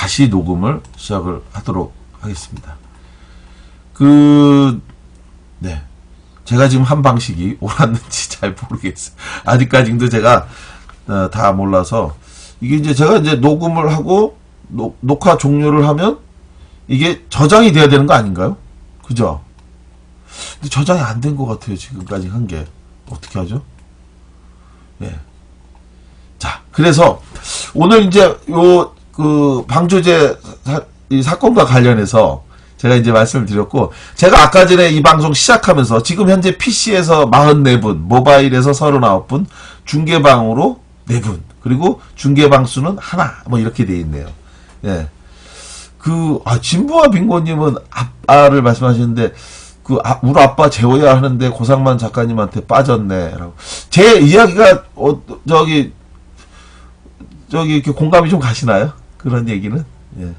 다시 녹음을 시작을 하도록 하겠습니다. 네. 제가 지금 한 방식이 옳았는지 잘 모르겠어요. 아직까지도 제가 다 몰라서 이게 이제 제가 이제 녹음을 하고 녹화 종료를 하면 이게 저장이 돼야 되는 거 아닌가요? 그죠? 근데 저장이 안 된 것 같아요. 지금까지 한 게. 어떻게 하죠? 예. 자, 그래서 오늘 이제 방조제 이 사건과 관련해서 제가 이제 말씀을 드렸고, 제가 아까 전에 이 방송 시작하면서 지금 현재 PC에서 44분, 모바일에서 39분, 중계방으로 4분, 그리고 중계방 수는 하나, 뭐 이렇게 돼 있네요. 예. 진부와 빙고님은 아빠를 말씀하시는데, 우리 아빠 재워야 하는데 고상만 작가님한테 빠졌네. 라고. 제 이야기가, 이렇게 공감이 좀 가시나요? 그런 얘기는? 예.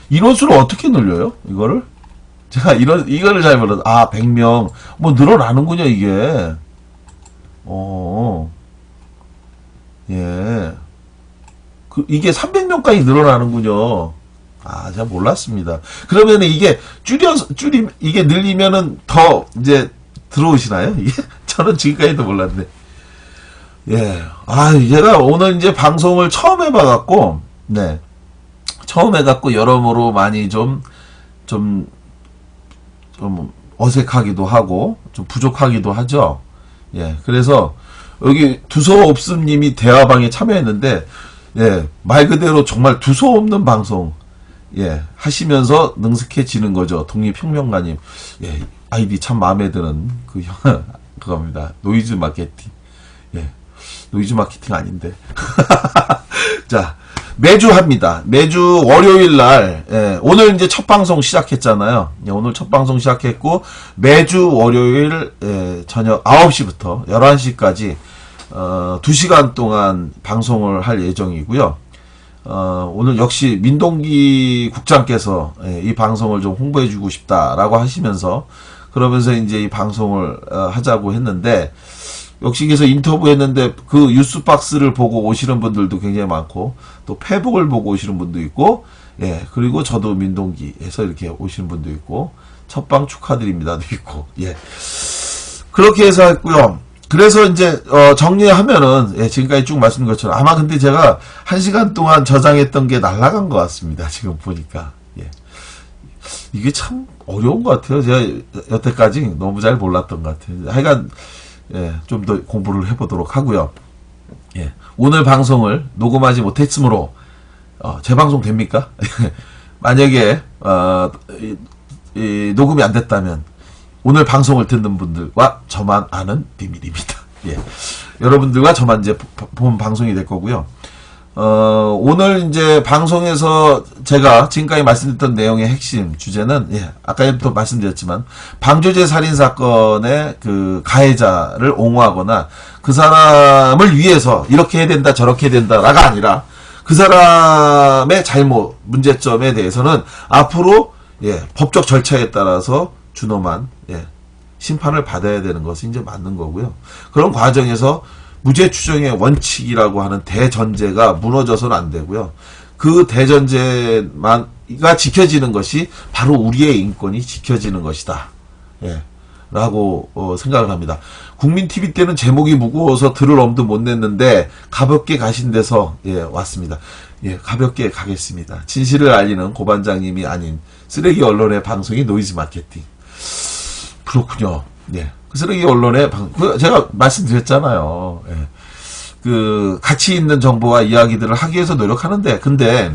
인원수를 어떻게 늘려요? 이거를? 제가 이거를 잘 몰라서. 100명. 뭐 늘어나는군요, 이게. 예. 이게 300명까지 늘어나는군요. 제가 몰랐습니다. 그러면 이게 이게 늘리면은 더 이제 들어오시나요? 이게? 저는 지금까지도 몰랐네. 예. 제가 오늘 이제 방송을 처음 해봐갖고, 네. 처음 해갖고 여러모로 많이 좀 어색하기도 하고, 좀 부족하기도 하죠. 예. 그래서, 여기 두서없음님이 대화방에 참여했는데, 예. 말 그대로 정말 두서없는 방송, 예. 하시면서 능숙해지는 거죠. 독립혁명가님. 예. 아이디 참 마음에 드는 그겁니다. 노이즈 마케팅. 예. 노이즈 마케팅 아닌데. 자. 매주 합니다. 매주 월요일 날, 예, 오늘 이제 첫 방송 시작했잖아요. 예, 오늘 첫 방송 시작했고, 매주 월요일, 저녁 9시부터 11시까지, 2시간 동안 방송을 할 예정이고요. 오늘 역시 민동기 국장께서, 이 방송을 좀 홍보해주고 싶다라고 하시면서, 그러면서 이제 이 방송을 하자고 했는데, 역시 그래서 인터뷰했는데 그 뉴스박스를 보고 오시는 분들도 굉장히 많고, 또 페북을 보고 오시는 분도 있고, 예, 그리고 저도 민동기에서 이렇게 오시는 분도 있고, 첫방 축하드립니다도 있고, 예. 그렇게 해서 했고요. 그래서 이제 정리하면은, 예, 지금까지 쭉 말씀드린 것처럼 아마 근데 제가 1시간 동안 저장했던 게 날아간 것 같습니다. 지금 보니까. 예. 이게 참 어려운 것 같아요. 제가 여태까지 너무 잘 몰랐던 것 같아요. 하여간 예, 좀 더 공부를 해보도록 하고요. 예, 오늘 방송을 녹음하지 못했으므로 재방송 됩니까? 만약에 녹음이 안 됐다면 오늘 방송을 듣는 분들과 저만 아는 비밀입니다. 예, 여러분들과 저만 이제 본 방송이 될 거고요. 오늘 이제 방송에서 제가 지금까지 말씀드렸던 내용의 핵심 주제는, 예, 아까도 말씀드렸지만, 방조제 살인사건의 그 가해자를 옹호하거나, 그 사람을 위해서 이렇게 해야 된다, 저렇게 해야 된다가 아니라, 그 사람의 잘못, 문제점에 대해서는 앞으로, 예, 법적 절차에 따라서 준엄한, 예, 심판을 받아야 되는 것이 이제 맞는 거고요. 그런 과정에서 무죄 추정의 원칙이라고 하는 대전제가 무너져서는 안 되고요. 그 대전제만가 지켜지는 것이 바로 우리의 인권이 지켜지는 것이다. 예, 라고 생각을 합니다. 국민TV 때는 제목이 무거워서 들을 엄도 못 냈는데 가볍게 가신 데서, 예, 왔습니다. 예, 가볍게 가겠습니다. 진실을 알리는 고반장님이 아닌 쓰레기 언론의 방송이 노이즈 마케팅. 그렇군요. 예. 쓰레기 언론의 제가 말씀드렸잖아요. 예. 가치 있는 정보와 이야기들을 하기 위해서 노력하는데, 근데,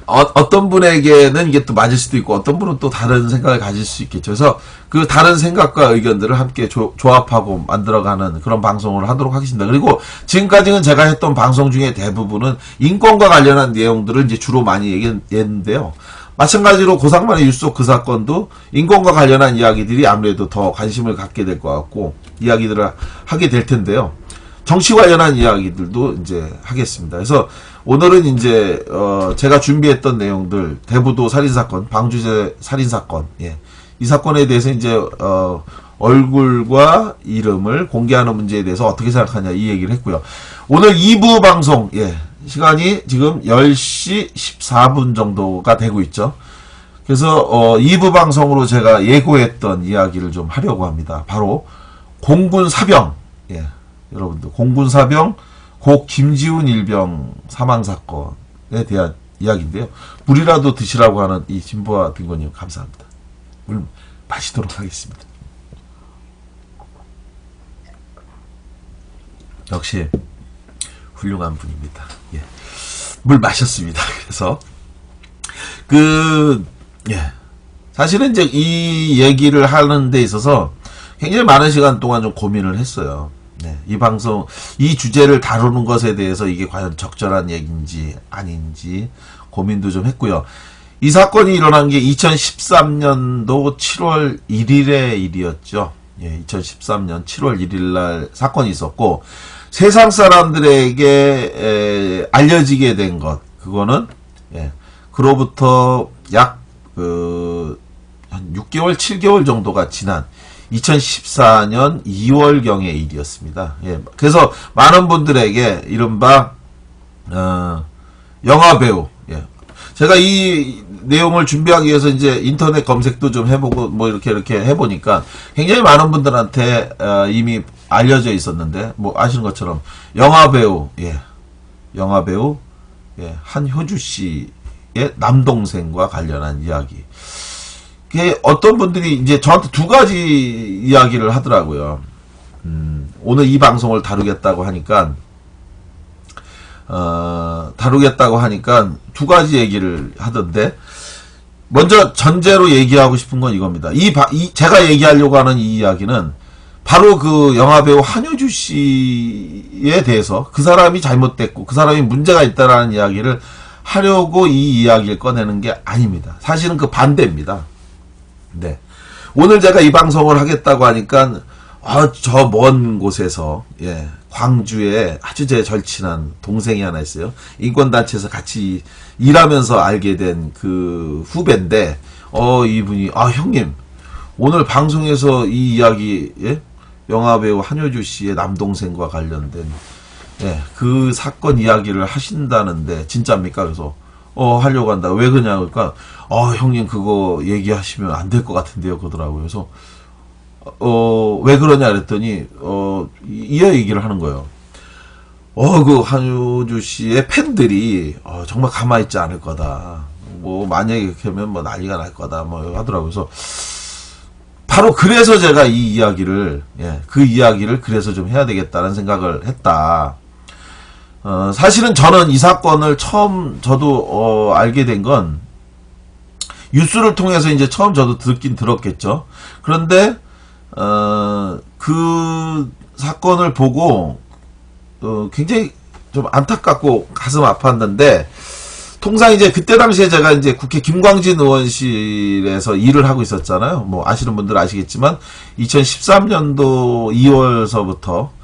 어떤 분에게는 이게 또 맞을 수도 있고, 어떤 분은 또 다른 생각을 가질 수 있겠죠. 그래서 그 다른 생각과 의견들을 함께 조합하고 만들어가는 그런 방송을 하도록 하겠습니다. 그리고 지금까지는 제가 했던 방송 중에 대부분은 인권과 관련한 내용들을 이제 주로 많이 얘기했는데요. 마찬가지로 고상만의 유속 그 사건도 인권과 관련한 이야기들이 아무래도 더 관심을 갖게 될 것 같고, 이야기들을 하게 될 텐데요. 정치 관련한 이야기들도 이제 하겠습니다. 그래서 오늘은 이제, 제가 준비했던 내용들, 대부도 살인사건, 방조제 살인사건, 예. 이 사건에 대해서 이제, 얼굴과 이름을 공개하는 문제에 대해서 어떻게 생각하냐 이 얘기를 했고요. 오늘 2부 방송, 예. 시간이 지금 10시 14분 정도가 되고 있죠. 그래서 2부 방송으로 제가 예고했던 이야기를 좀 하려고 합니다. 바로 공군 사병, 예, 여러분들 공군 사병 고 김지훈 일병 사망 사건에 대한 이야기인데요. 물이라도 드시라고 하는 이 진보와 빈곤님 감사합니다. 물 마시도록 하겠습니다. 역시 훌륭한 분입니다. 예. 물 마셨습니다. 그래서 예. 사실은 이제 이 얘기를 하는 데 있어서 굉장히 많은 시간 동안 좀 고민을 했어요. 네. 이 방송, 이 주제를 다루는 것에 대해서 이게 과연 적절한 얘기인지 아닌지 고민도 좀 했고요. 이 사건이 일어난 게 2013년도 7월 1일의 일이었죠. 예, 2013년 7월 1일 날 사건이 있었고, 세상 사람들에게 알려지게 된 것, 그거는, 예, 그로부터 약, 한 6개월, 7개월 정도가 지난 2014년 2월경의 일이었습니다. 예, 그래서 많은 분들에게 이른바, 영화배우, 예. 제가 이 내용을 준비하기 위해서 이제 인터넷 검색도 좀 해보고, 뭐 이렇게 해보니까 굉장히 많은 분들한테, 이미 알려져 있었는데, 뭐 아시는 것처럼, 영화배우, 예. 영화배우, 예. 한효주 씨의 남동생과 관련한 이야기. 그게 어떤 분들이 이제 저한테 두 가지 이야기를 하더라고요. 오늘 이 방송을 다루겠다고 하니까 두 가지 얘기를 하던데, 먼저 전제로 얘기하고 싶은 건 이겁니다. 제가 얘기하려고 하는 이 이야기는 바로 그 영화배우 한효주 씨에 대해서 그 사람이 잘못됐고 그 사람이 문제가 있다라는 이야기를 하려고 이 이야기를 꺼내는 게 아닙니다. 사실은 그 반대입니다. 네. 오늘 제가 이 방송을 하겠다고 하니까, 저 먼 곳에서, 예, 광주에 아주 제 절친한 동생이 하나 있어요. 인권단체에서 같이 일하면서 알게 된 그 후배인데, 이분이, 형님, 오늘 방송에서 이 이야기, 예? 영화배우 한효주 씨의 남동생과 관련된, 예, 그 사건 이야기를 하신다는데, 진짜입니까? 그래서, 하려고 한다. 왜 그러냐, 그러니까, 형님, 그거 얘기하시면 안 될 것 같은데요, 그러더라고요. 그래서, 왜 그러냐, 그랬더니, 이 얘기를 하는 거예요. 그 한효주 씨의 팬들이, 정말 가만히 있지 않을 거다. 뭐, 만약에 이렇게 하면 뭐 난리가 날 거다. 뭐, 하더라고요. 그래서, 바로 그래서 제가 이 이야기를, 예, 그 이야기를 그래서 좀 해야 되겠다는 생각을 했다. 사실은 저는 이 사건을 처음 저도 알게 된 건 뉴스를 통해서 이제 처음 저도 듣긴 들었겠죠. 그런데 그 사건을 보고 굉장히 좀 안타깝고 가슴 아팠는데, 통상 이제 그때 당시에 제가 이제 국회 김광진 의원실에서 일을 하고 있었잖아요. 뭐 아시는 분들 아시겠지만 2013년도 2월서부터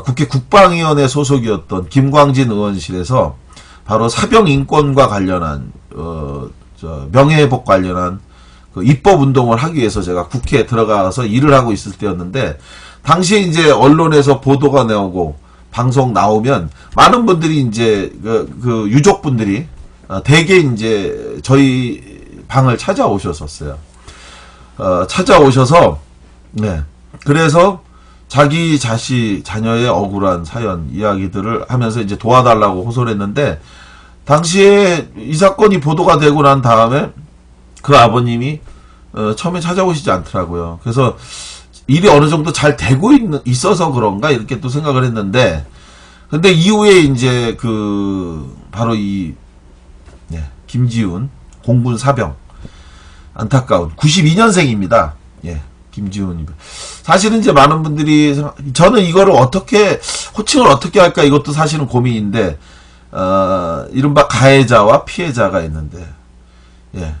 국회 국방위원회 소속이었던 김광진 의원실에서 바로 사병 인권과 관련한 명예회복 관련한 그 입법 운동을 하기 위해서 제가 국회에 들어가서 일을 하고 있을 때였는데, 당시에 이제 언론에서 보도가 나오고 방송 나오면 많은 분들이 이제 그 유족분들이 대개 이제 저희 방을 찾아오셨었어요. 찾아오셔서, 네, 그래서 자기 자녀의 억울한 사연 이야기들을 하면서 이제 도와달라고 호소를 했는데, 당시에 이 사건이 보도가 되고 난 다음에 그 아버님이 처음에 찾아오시지 않더라고요. 그래서 일이 어느 정도 잘 되고 있어서 그런가 이렇게 또 생각을 했는데, 근데 이후에 이제 바로 김지훈 공군 사병, 안타까운 92년생입니다. 예, 김지훈. 사실은 이제 많은 분들이, 저는 이거를 호칭을 어떻게 할까 이것도 사실은 고민인데, 이른바 가해자와 피해자가 있는데, 예,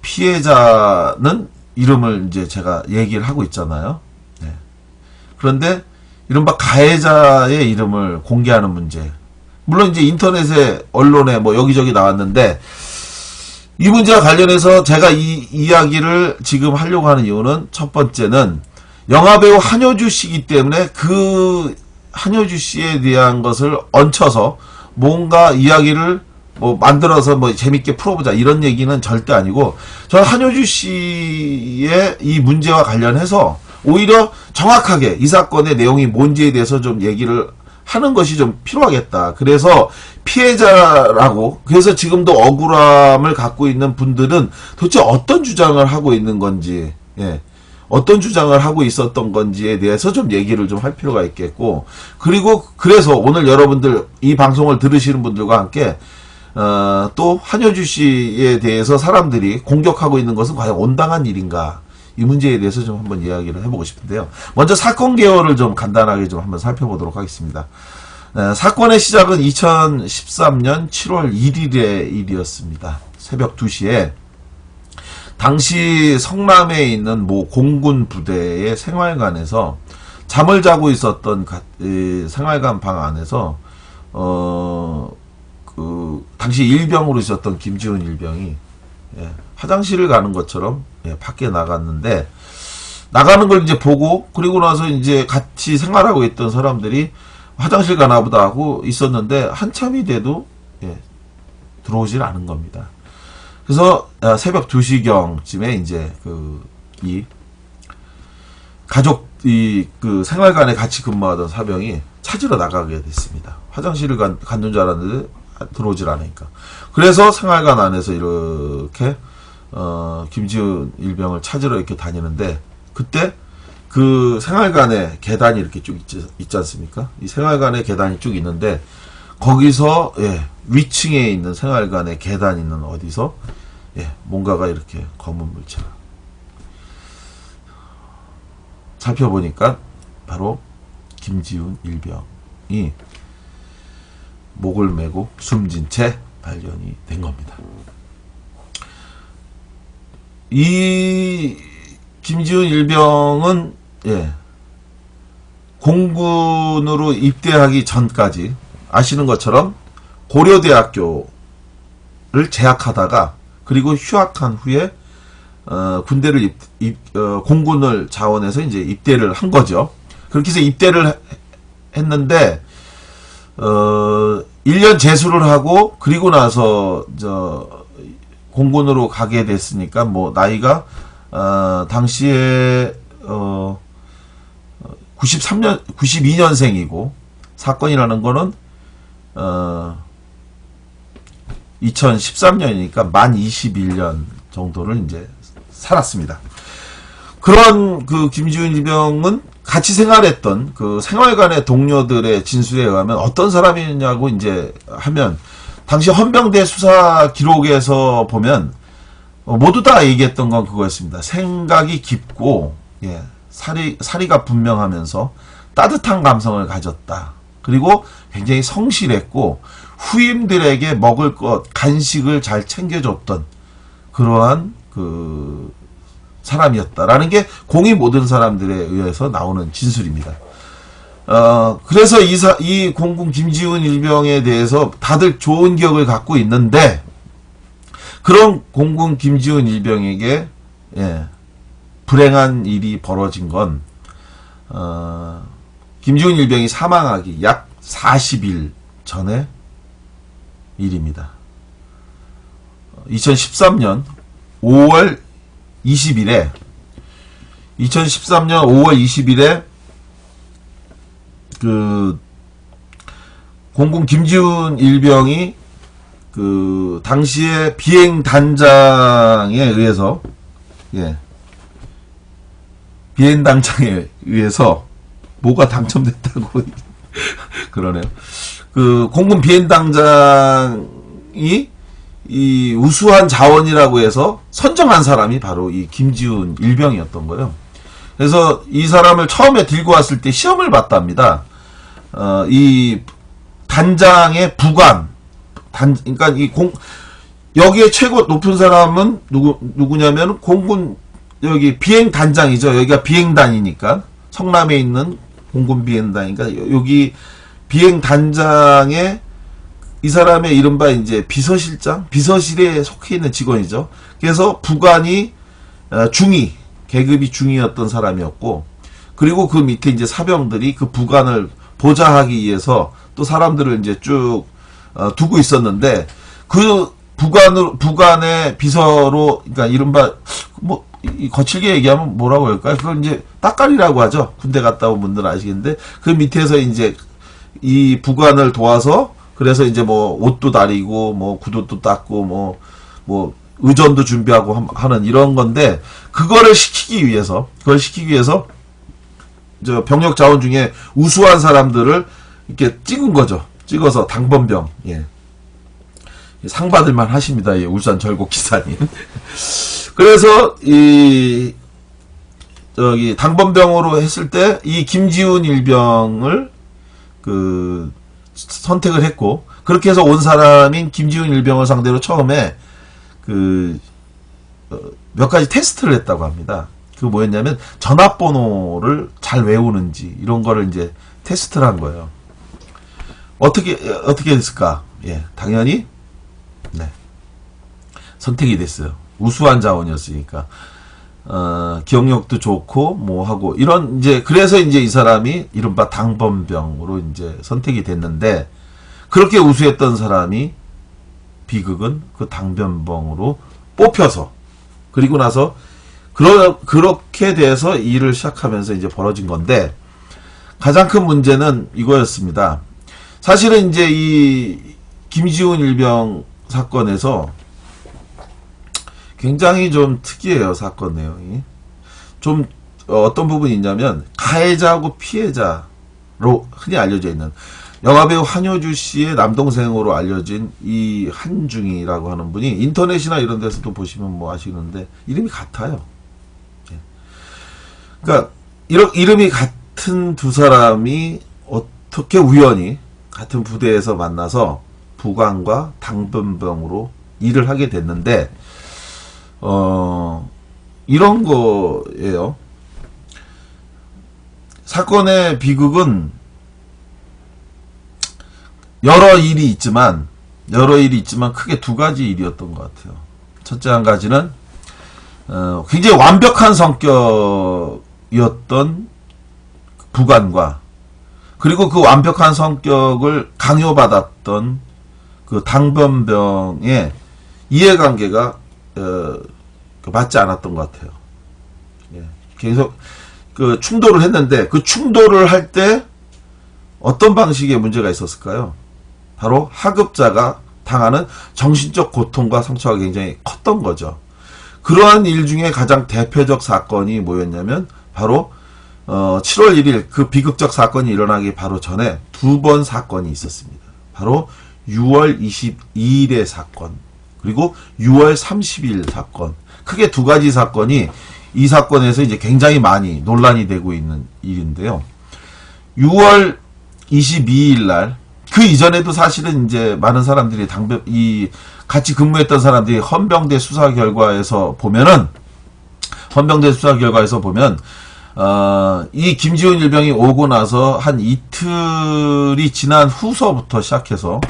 피해자는 이름을 이제 제가 얘기를 하고 있잖아요. 예. 그런데 이른바 가해자의 이름을 공개하는 문제. 물론 이제 인터넷에, 언론에 뭐 여기저기 나왔는데, 이 문제와 관련해서 제가 이 이야기를 지금 하려고 하는 이유는, 첫 번째는 영화배우 한효주 씨이기 때문에 그 한효주 씨에 대한 것을 얹혀서 뭔가 이야기를 뭐 만들어서 뭐 재밌게 풀어보자 이런 얘기는 절대 아니고, 저는 한효주 씨의 이 문제와 관련해서 오히려 정확하게 이 사건의 내용이 뭔지에 대해서 좀 얘기를 하는 것이 좀 필요하겠다. 그래서 피해자라고, 그래서 지금도 억울함을 갖고 있는 분들은 도대체 어떤 주장을 하고 있는 건지, 예, 어떤 주장을 하고 있었던 건지에 대해서 좀 얘기를 좀 할 필요가 있겠고, 그리고 그래서 오늘 여러분들 이 방송을 들으시는 분들과 함께 또 한효주 씨에 대해서 사람들이 공격하고 있는 것은 과연 온당한 일인가, 이 문제에 대해서 좀 한번 이야기를 해보고 싶은데요. 먼저 사건 개요를 좀 간단하게 좀 한번 살펴보도록 하겠습니다. 사건의 시작은 2013년 7월 1일의 일이었습니다. 새벽 2시에 당시 성남에 있는 모 공군 부대의 생활관에서 잠을 자고 있었던 생활관 방 안에서 당시 일병으로 있었던 김지훈 일병이, 예, 화장실을 가는 것처럼, 예, 밖에 나갔는데, 나가는 걸 이제 보고, 그리고 나서 이제 같이 생활하고 있던 사람들이 화장실 가나 보다 하고 있었는데, 한참이 돼도, 예, 들어오질 않은 겁니다. 그래서 새벽 2시경쯤에 이제 이 생활관에 같이 근무하던 사병이 찾으러 나가게 됐습니다. 화장실을 갔는 줄 알았는데 들어오질 않으니까. 그래서 생활관 안에서 이렇게 김지훈 일병을 찾으러 이렇게 다니는데, 그때 그 생활관에 계단이 이렇게 쭉 있지 않습니까? 이 생활관에 계단이 쭉 있는데, 거기서, 예, 위층에 있는 생활관에 계단 있는 어디서, 예, 뭔가가 이렇게 검은 물체가 살펴보니까 바로 김지훈 일병이 목을 메고 숨진 채 발견이 된 겁니다. 이 김지훈 일병은, 예, 공군으로 입대하기 전까지 아시는 것처럼 고려대학교를 재학하다가, 그리고 휴학한 후에 군대를 공군을 자원해서 이제 입대를 한 거죠. 그렇게 해서 입대를 했는데 1년 재수를 하고, 그리고 나서 공군으로 가게 됐으니까 뭐 나이가 당시에 92년생이고 사건이라는 거는 2013년이니까 만 21년 정도를 이제 살았습니다. 그런 김지훈 일병은 같이 생활했던 생활관의 동료들의 진술에 의하면 어떤 사람이냐고 이제 하면, 당시 헌병대 수사 기록에서 보면 모두 다 얘기했던 건 그거였습니다. 생각이 깊고, 예, 사리가 분명하면서 따뜻한 감성을 가졌다. 그리고 굉장히 성실했고 후임들에게 먹을 것, 간식을 잘 챙겨줬던 그러한 사람이었다라는 게 공이 모든 사람들에 의해서 나오는 진술입니다. 그래서 이 공군 김지훈 일병에 대해서 다들 좋은 기억을 갖고 있는데, 그런 공군 김지훈 일병에게, 예, 불행한 일이 벌어진 건 김지훈 일병이 사망하기 약 40일 전의 일입니다. 2013년 5월 20일에 공군 김지훈 일병이 당시에 비행 단장에 의해서, 예, 비행 단장에 의해서 뭐가 당첨됐다고 그러네요. 공군 비행 단장이 이 우수한 자원이라고 해서 선정한 사람이 바로 이 김지훈 일병이었던 거예요. 그래서 이 사람을 처음에 들고 왔을 때 시험을 봤답니다. 이 단장의 부관, 그러니까 여기에 최고 높은 사람은 누구냐면 공군 여기 비행 단장이죠. 여기가 비행단이니까 성남에 있는 공군 비행단이니까 여기 비행 단장의 이 사람의 이른바 이제 비서실장, 비서실에 속해 있는 직원이죠. 그래서 부관이 중위, 계급이 중위였던 사람이었고, 그리고 그 밑에 이제 사병들이 그 부관을 보좌하기 위해서 또 사람들을 이제 쭉 두고 있었는데 그 부관의 비서로, 그러니까 이른바 뭐 거칠게 얘기하면 뭐라고 할까요? 그걸 이제 따까리라고 하죠. 군대 갔다 온 분들은 아시겠는데 그 밑에서 이제 이 부관을 도와서 그래서 이제 뭐 옷도 다리고 뭐 구두도 닦고 뭐 의전도 준비하고 하는 이런 건데 그걸 시키기 위해서 저 병력 자원 중에 우수한 사람들을 이렇게 찍은 거죠. 찍어서 당번병, 예. 상 받을만 하십니다. 예, 울산 절곡 기사님. 그래서 저기 당번병으로 했을 때 이 김지훈 일병을 선택을 했고, 그렇게 해서 온 사람인 김지훈 일병을 상대로 처음에 몇 가지 테스트를 했다고 합니다. 그 뭐였냐면 전화번호를 잘 외우는지 이런 거를 이제 테스트를 한 거예요. 어떻게 됐을까? 예, 당연히 네, 선택이 됐어요. 우수한 자원이었으니까. 기억력도 좋고 뭐 하고 이런 이제 그래서 이제 이 사람이 이른바 당번병으로 이제 선택이 됐는데, 그렇게 우수했던 사람이 비극은 그 당번병으로 뽑혀서, 그리고 나서 그렇게 돼서 일을 시작하면서 이제 벌어진 건데, 가장 큰 문제는 이거였습니다. 사실은 이제 이 김지훈 일병 사건에서 굉장히 좀 특이해요. 사건 내용이. 좀 어떤 부분이 있냐면 가해자하고 피해자로 흔히 알려져 있는 영화배우 한효주 씨의 남동생으로 알려진 이 한중이라고 하는 분이 인터넷이나 이런 데서도 보시면 뭐 아시는데 이름이 같아요. 그러니까 이름이 같은 두 사람이 어떻게 우연히 같은 부대에서 만나서 부관과 당번병으로 일을 하게 됐는데, 이런 거예요. 사건의 비극은 여러 일이 있지만 크게 두 가지 일이었던 것 같아요. 첫째 한 가지는 굉장히 완벽한 성격이었던 부관과, 그리고 그 완벽한 성격을 강요받았던 그 당번병의 이해관계가 맞지 않았던 것 같아요. 예. 계속 충돌을 했는데 그 충돌을 할 때 어떤 방식의 문제가 있었을까요? 바로 하급자가 당하는 정신적 고통과 상처가 굉장히 컸던 거죠. 그러한 일 중에 가장 대표적 사건이 뭐였냐면 바로 7월 1일 그 비극적 사건이 일어나기 바로 전에 두 번 사건이 있었습니다. 바로 6월 22일의 사건, 그리고 6월 30일 사건. 크게 두 가지 사건이 이 사건에서 이제 굉장히 많이 논란이 되고 있는 일인데요. 6월 22일 날, 그 이전에도 사실은 이제 많은 사람들이 같이 근무했던 사람들이 헌병대 수사 결과에서 보면, 이 김지훈 일병이 오고 나서 한 이틀이 지난 후서부터 시작해서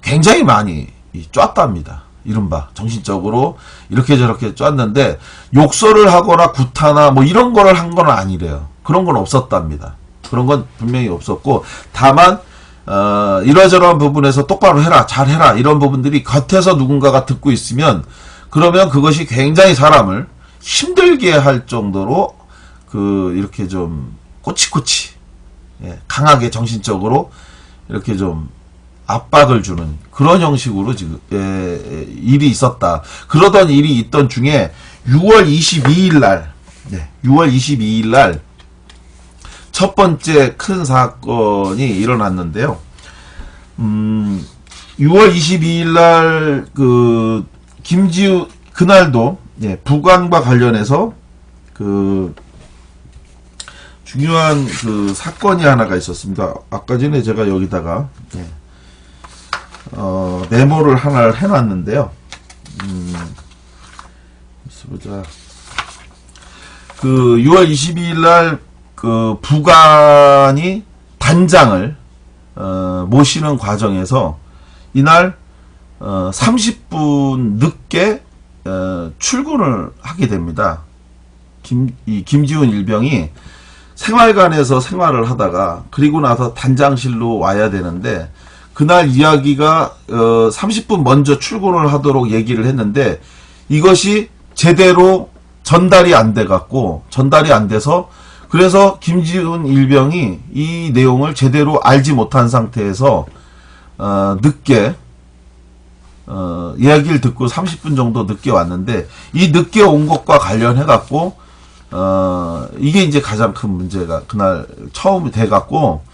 굉장히 많이 쪼았답니다. 이른바 정신적으로 이렇게 저렇게 쪼았는데, 욕설을 하거나 구타나 뭐 이런 거를 한 건 아니래요. 그런 건 없었답니다. 그런 건 분명히 없었고, 다만 이러저러한 부분에서 똑바로 해라, 잘해라, 이런 부분들이 겉에서 누군가가 듣고 있으면 그러면 그것이 굉장히 사람을 힘들게 할 정도로 이렇게 좀 꼬치꼬치, 예, 강하게 정신적으로 이렇게 좀 압박을 주는 그런 형식으로 지금 일이 있었다. 그러던 일이 있던 중에 6월 22일 날, 6월 22일 날 첫 번째 큰 사건이 일어났는데요. 6월 22일 날 김지우 그날도 부관과 관련해서 중요한 사건이 하나가 있었습니다. 아까 전에 제가 여기다가 메모를 하나를 해놨는데요. 보자. 6월 22일 날 부관이 단장을 모시는 과정에서 이날 30분 늦게 출근을 하게 됩니다. 김지훈 일병이 생활관에서 생활을 하다가 그리고 나서 단장실로 와야 되는데 그날 이야기가 30분 먼저 출근을 하도록 얘기를 했는데 이것이 제대로 전달이 안 돼서 그래서 김지훈 일병이 이 내용을 제대로 알지 못한 상태에서 늦게 이야기를 듣고 30분 정도 늦게 왔는데 이 늦게 온 것과 관련해 갖고 이게 이제 가장 큰 문제가 그날 처음이 돼 갖고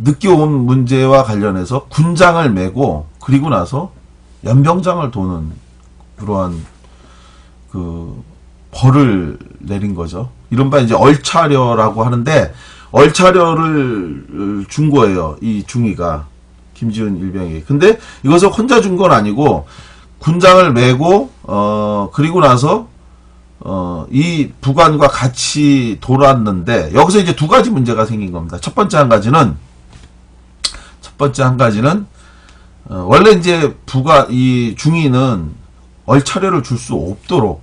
늦게 온 문제와 관련해서 군장을 메고 그리고 나서 연병장을 도는 그러한 그 벌을 내린 거죠. 이른바 이제 얼차려라고 하는데 얼차려를 준 거예요. 이 중위가 김지훈 일병에게. 근데 이것을 혼자 준 건 아니고 군장을 메고 그리고 나서 이 부관과 같이 돌았는데 여기서 이제 두 가지 문제가 생긴 겁니다. 첫 번째 한 가지는 원래 이제 이 중위는 얼차려를 줄 수 없도록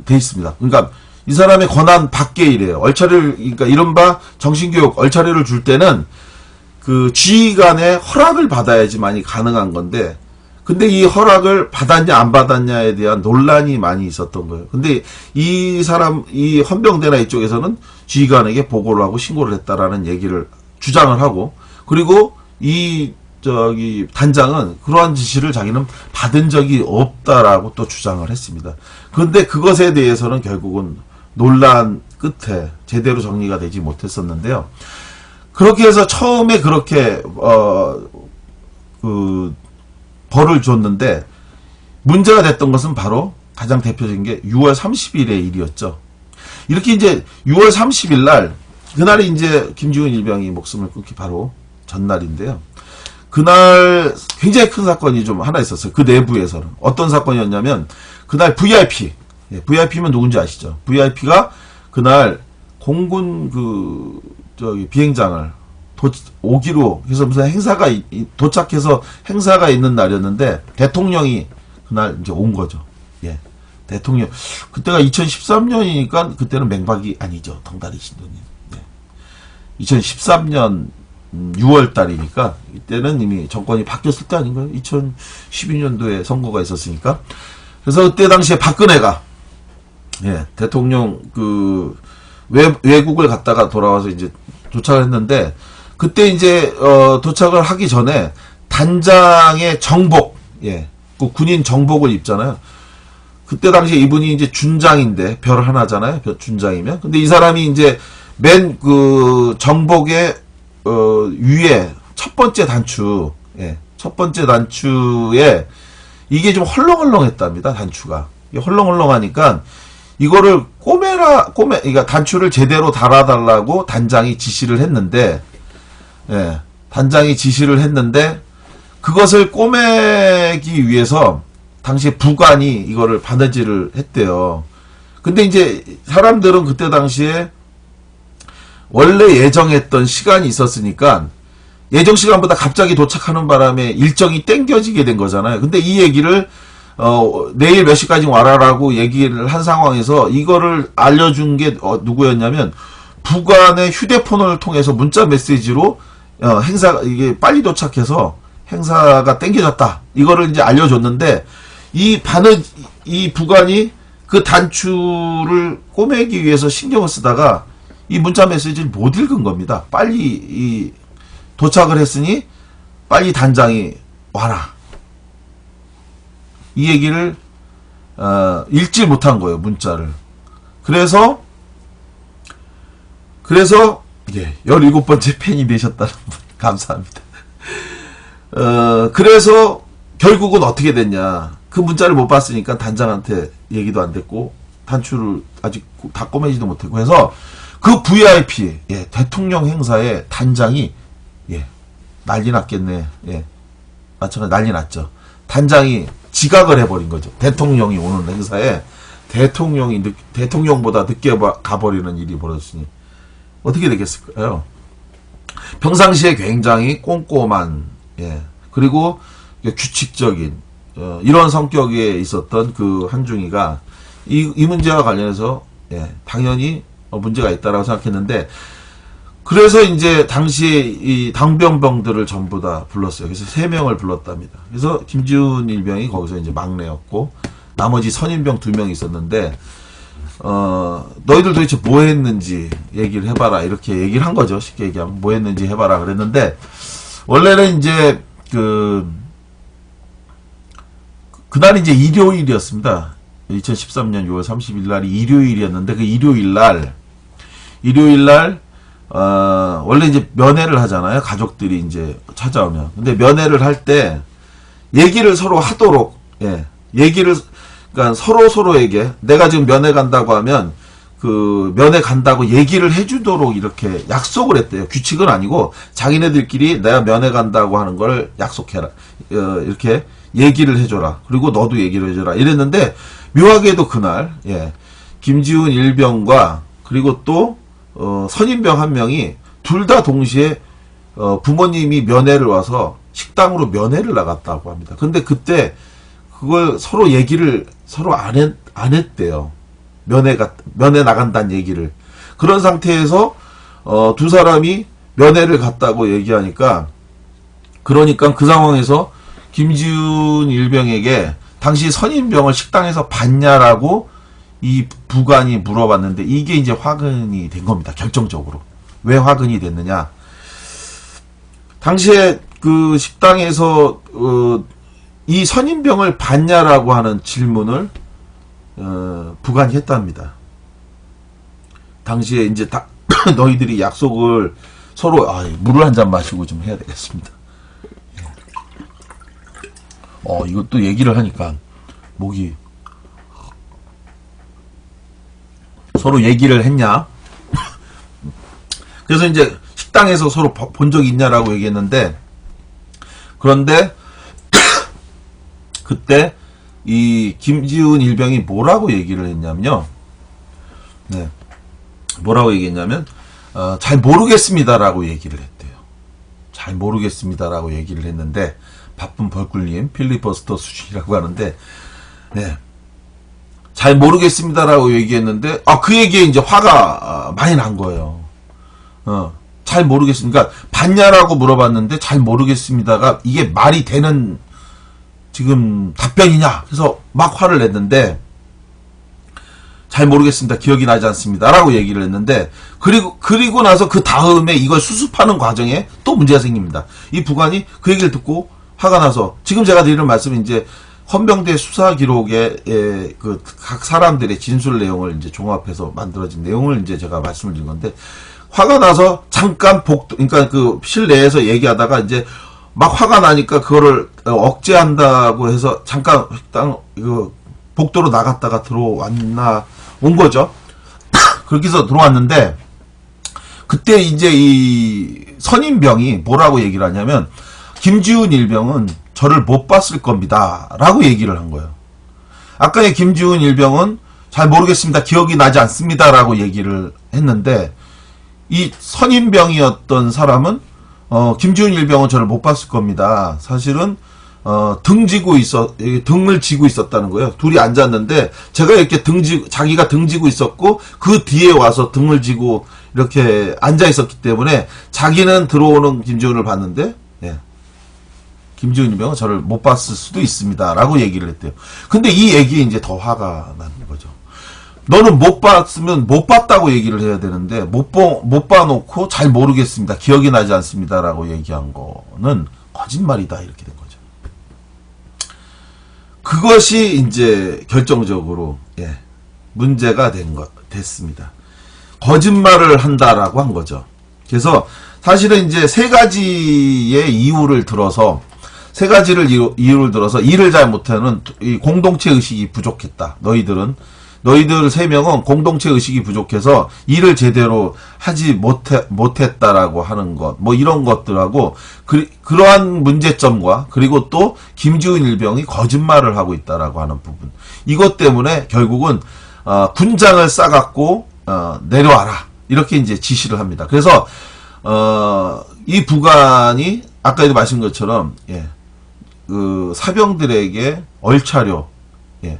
돼 있습니다. 그러니까 이 사람의 권한 밖의 일이에요. 그러니까 이른바 정신교육 얼차려를 줄 때는 그 지휘관의 허락을 받아야지만이 가능한 건데 근데 이 허락을 받았냐 안 받았냐에 대한 논란이 많이 있었던 거예요. 근데 이 헌병대나 이쪽에서는 지휘관에게 보고를 하고 신고를 했다라는 얘기를 주장을 하고 그리고 단장은 그러한 지시를 자기는 받은 적이 없다라고 또 주장을 했습니다. 그런데 그것에 대해서는 결국은 논란 끝에 제대로 정리가 되지 못했었는데요. 그렇게 해서 처음에 그렇게 벌을 줬는데 문제가 됐던 것은 바로 가장 대표적인 게 6월 30일의 일이었죠. 이렇게 이제 6월 30일 날 그날이 이제 김지훈 일병이 목숨을 끊기 바로 전날인데요. 그날 굉장히 큰 사건이 좀 하나 있었어요. 그 내부에서는. 어떤 사건이었냐면 그날 VIP면 누군지 아시죠? VIP가 그날 공군 비행장을 오기로 해서 무슨 행사가 도착해서 행사가 있는 날이었는데 대통령이 그날 이제 온 거죠. 예. 대통령 그때가 2013년이니까 그때는 맹박이 아니죠. 덩다리 신도님. 예. 2013년 6월 달이니까 이때는 이미 정권이 바뀌었을 때 아닌가요? 2012년도에 선거가 있었으니까. 그래서 그때 당시에 박근혜가 대통령 외국을 갔다가 돌아와서 이제 도착을 했는데 그때 이제 도착을 하기 전에 단장의 정복, 그 군인 정복을 입잖아요. 그때 당시에 이분이 이제 준장인데 별 하나잖아요. 준장이면. 근데 이 사람이 이제 맨 정복의 위에 첫 번째 단추에 이게 좀 헐렁헐렁했답니다. 단추가. 헐렁헐렁하니까 이거를 그러니까 단추를 제대로 달아달라고 단장이 지시를 했는데 그것을 꼬매기 위해서 당시에 부관이 이거를 바느질을 했대요. 근데 이제 사람들은 그때 당시에 원래 예정했던 시간이 있었으니까 예정 시간보다 갑자기 도착하는 바람에 일정이 땡겨지게 된 거잖아요. 근데 이 얘기를 내일 몇 시까지 와라라고 얘기를 한 상황에서 이거를 알려준 게 누구였냐면 부관의 휴대폰을 통해서 문자 메시지로 이게 빨리 도착해서 행사가 땡겨졌다. 이거를 이제 알려줬는데 이 부관이 그 단추를 꼬매기 위해서 신경을 쓰다가 이 문자 메시지를 못 읽은 겁니다. 빨리 도착을 했으니 빨리 단장이 와라. 이 얘기를 읽지 못한 거예요. 문자를. 그래서 17번째 팬이 되셨다는 분 감사합니다. 그래서 결국은 어떻게 됐냐. 그 문자를 못 봤으니까 단장한테 얘기도 안 됐고 단추를 아직 다 꼬매지도 못했고 해서 그 VIP 대통령 행사에 단장이 난리 났겠네. 마찬가지 난리 났죠. 단장이 지각을 해버린 거죠. 대통령이 오는 행사에 대통령보다 늦게 가버리는 일이 벌어졌으니 어떻게 되겠을까요? 평상시에 굉장히 꼼꼼한 그리고 규칙적인 이런 성격에 있었던 그 한중이가 이 문제와 관련해서 당연히 문제가 있다라고 생각했는데, 그래서 이제 당시에 이 당병병들을 전부 다 불렀어요. 그래서 3명을 불렀답니다. 그래서 김지훈 일병이 거기서 이제 막내였고, 나머지 선임병 2명 있었는데, 너희들 도대체 뭐 했는지 얘기를 해봐라. 이렇게 얘기를 한 거죠. 쉽게 얘기하면. 뭐 했는지 해봐라. 그랬는데, 원래는 이제, 그날이 이제 일요일이었습니다. 2013년 6월 30일 날이 일요일이었는데, 그 일요일 날, 원래 이제 면회를 하잖아요. 가족들이 이제 찾아오면. 근데 면회를 할 때, 얘기를 서로 하도록, 예. 그러니까 서로에게, 내가 지금 면회 간다고 하면, 면회 간다고 얘기를 해주도록 이렇게 약속을 했대요. 규칙은 아니고, 자기네들끼리 내가 면회 간다고 하는 걸 약속해라. 이렇게 얘기를 해줘라. 그리고 너도 얘기를 해줘라. 이랬는데, 묘하게도 그날, 예. 김지훈 일병과, 그리고 또, 선임병 1명이 둘 다 동시에 부모님이 면회를 와서 식당으로 면회를 나갔다고 합니다. 근데 그때 그걸 서로 얘기를 서로 안 했대요. 면회 나간다는 얘기를. 그런 상태에서 두 사람이 면회를 갔다고 얘기하니까, 그러니까 그 상황에서 김지훈 일병에게 당시 선임병을 식당에서 봤냐라고 이 부관이 물어봤는데, 이게 이제 화근이 된 겁니다. 결정적으로. 왜 화근이 됐느냐. 당시에 그 식당에서 이 선임병을 봤냐라고 하는 질문을 부관이 했답니다. 당시에 이제 너희들이 약속을 서로 물을 한 잔 마시고 좀 해야 되겠습니다. 이것도 얘기를 하니까 목이, 서로 얘기를 했냐? 그래서 이제 식당에서 서로 본 적이 있냐라고 얘기했는데, 그런데 그때 이 김지훈 일병이 뭐라고 얘기를 했냐면요. 네. 뭐라고 얘기했냐면, 잘 모르겠습니다라고 얘기를 했대요. 잘 모르겠습니다라고 얘기를 했는데, 바쁜 벌꿀님, 필리버스터 수준이라고 하는데, 네. 잘 모르겠습니다라고 얘기했는데, 그 얘기에 이제 화가 많이 난 거예요. 잘 모르겠습니다. 그러니까, 봤냐라고 물어봤는데, 잘 모르겠습니다가, 이게 말이 되는, 지금, 답변이냐? 그래서 막 화를 냈는데, 잘 모르겠습니다. 기억이 나지 않습니다. 라고 얘기를 했는데, 그리고 나서 그 다음에 이걸 수습하는 과정에 또 문제가 생깁니다. 이 부관이 그 얘기를 듣고 화가 나서, 지금 제가 드리는 말씀은 이제, 헌병대 수사 기록에 각 사람들의 진술 내용을 이제 종합해서 만들어진 내용을 이제 제가 말씀을 드린 건데, 화가 나서 잠깐 그러니까 그 실내에서 얘기하다가 이제 막 화가 나니까 그거를 억제한다고 해서 잠깐 복도로 나갔다가 온 거죠. 그렇게 해서 들어왔는데, 그때 이제 이 선임병이 뭐라고 얘기를 하냐면, 김지훈 일병은 저를 못 봤을 겁니다. 라고 얘기를 한 거예요. 아까의 김지훈 일병은 잘 모르겠습니다. 기억이 나지 않습니다. 라고 얘기를 했는데, 이 선임병이었던 사람은, 김지훈 일병은 저를 못 봤을 겁니다. 사실은, 등을 지고 있었다는 거예요. 둘이 앉았는데, 제가 이렇게 자기가 등지고 있었고, 그 뒤에 와서 등을 지고 이렇게 앉아 있었기 때문에, 자기는 들어오는 김지훈을 봤는데, 예. 김지훈 일병은 저를 못 봤을 수도 있습니다. 라고 얘기를 했대요. 근데 이 얘기에 이제 더 화가 나는 거죠. 너는 못 봤으면 못 봤다고 얘기를 해야 되는데, 못 봐놓고 잘 모르겠습니다. 기억이 나지 않습니다. 라고 얘기한 거는 거짓말이다. 이렇게 된 거죠. 그것이 이제 결정적으로, 예, 문제가 됐습니다. 거짓말을 한다라고 한 거죠. 그래서 사실은 이제 3가지의 이유를 들어서, 3가지를 이유를 들어서 일을 잘 못하는 이 공동체 의식이 부족했다. 너희들 3명은 공동체 의식이 부족해서 일을 제대로 하지 못했다라고 하는 것, 뭐 이런 것들하고, 그러한 문제점과, 그리고 또 김지훈 일병이 거짓말을 하고 있다라고 하는 부분. 이것 때문에 결국은, 군장을 싸갖고, 내려와라. 이렇게 이제 지시를 합니다. 그래서, 이 부관이, 아까도 말씀드린 것처럼, 예, 사병들에게 얼차려, 예,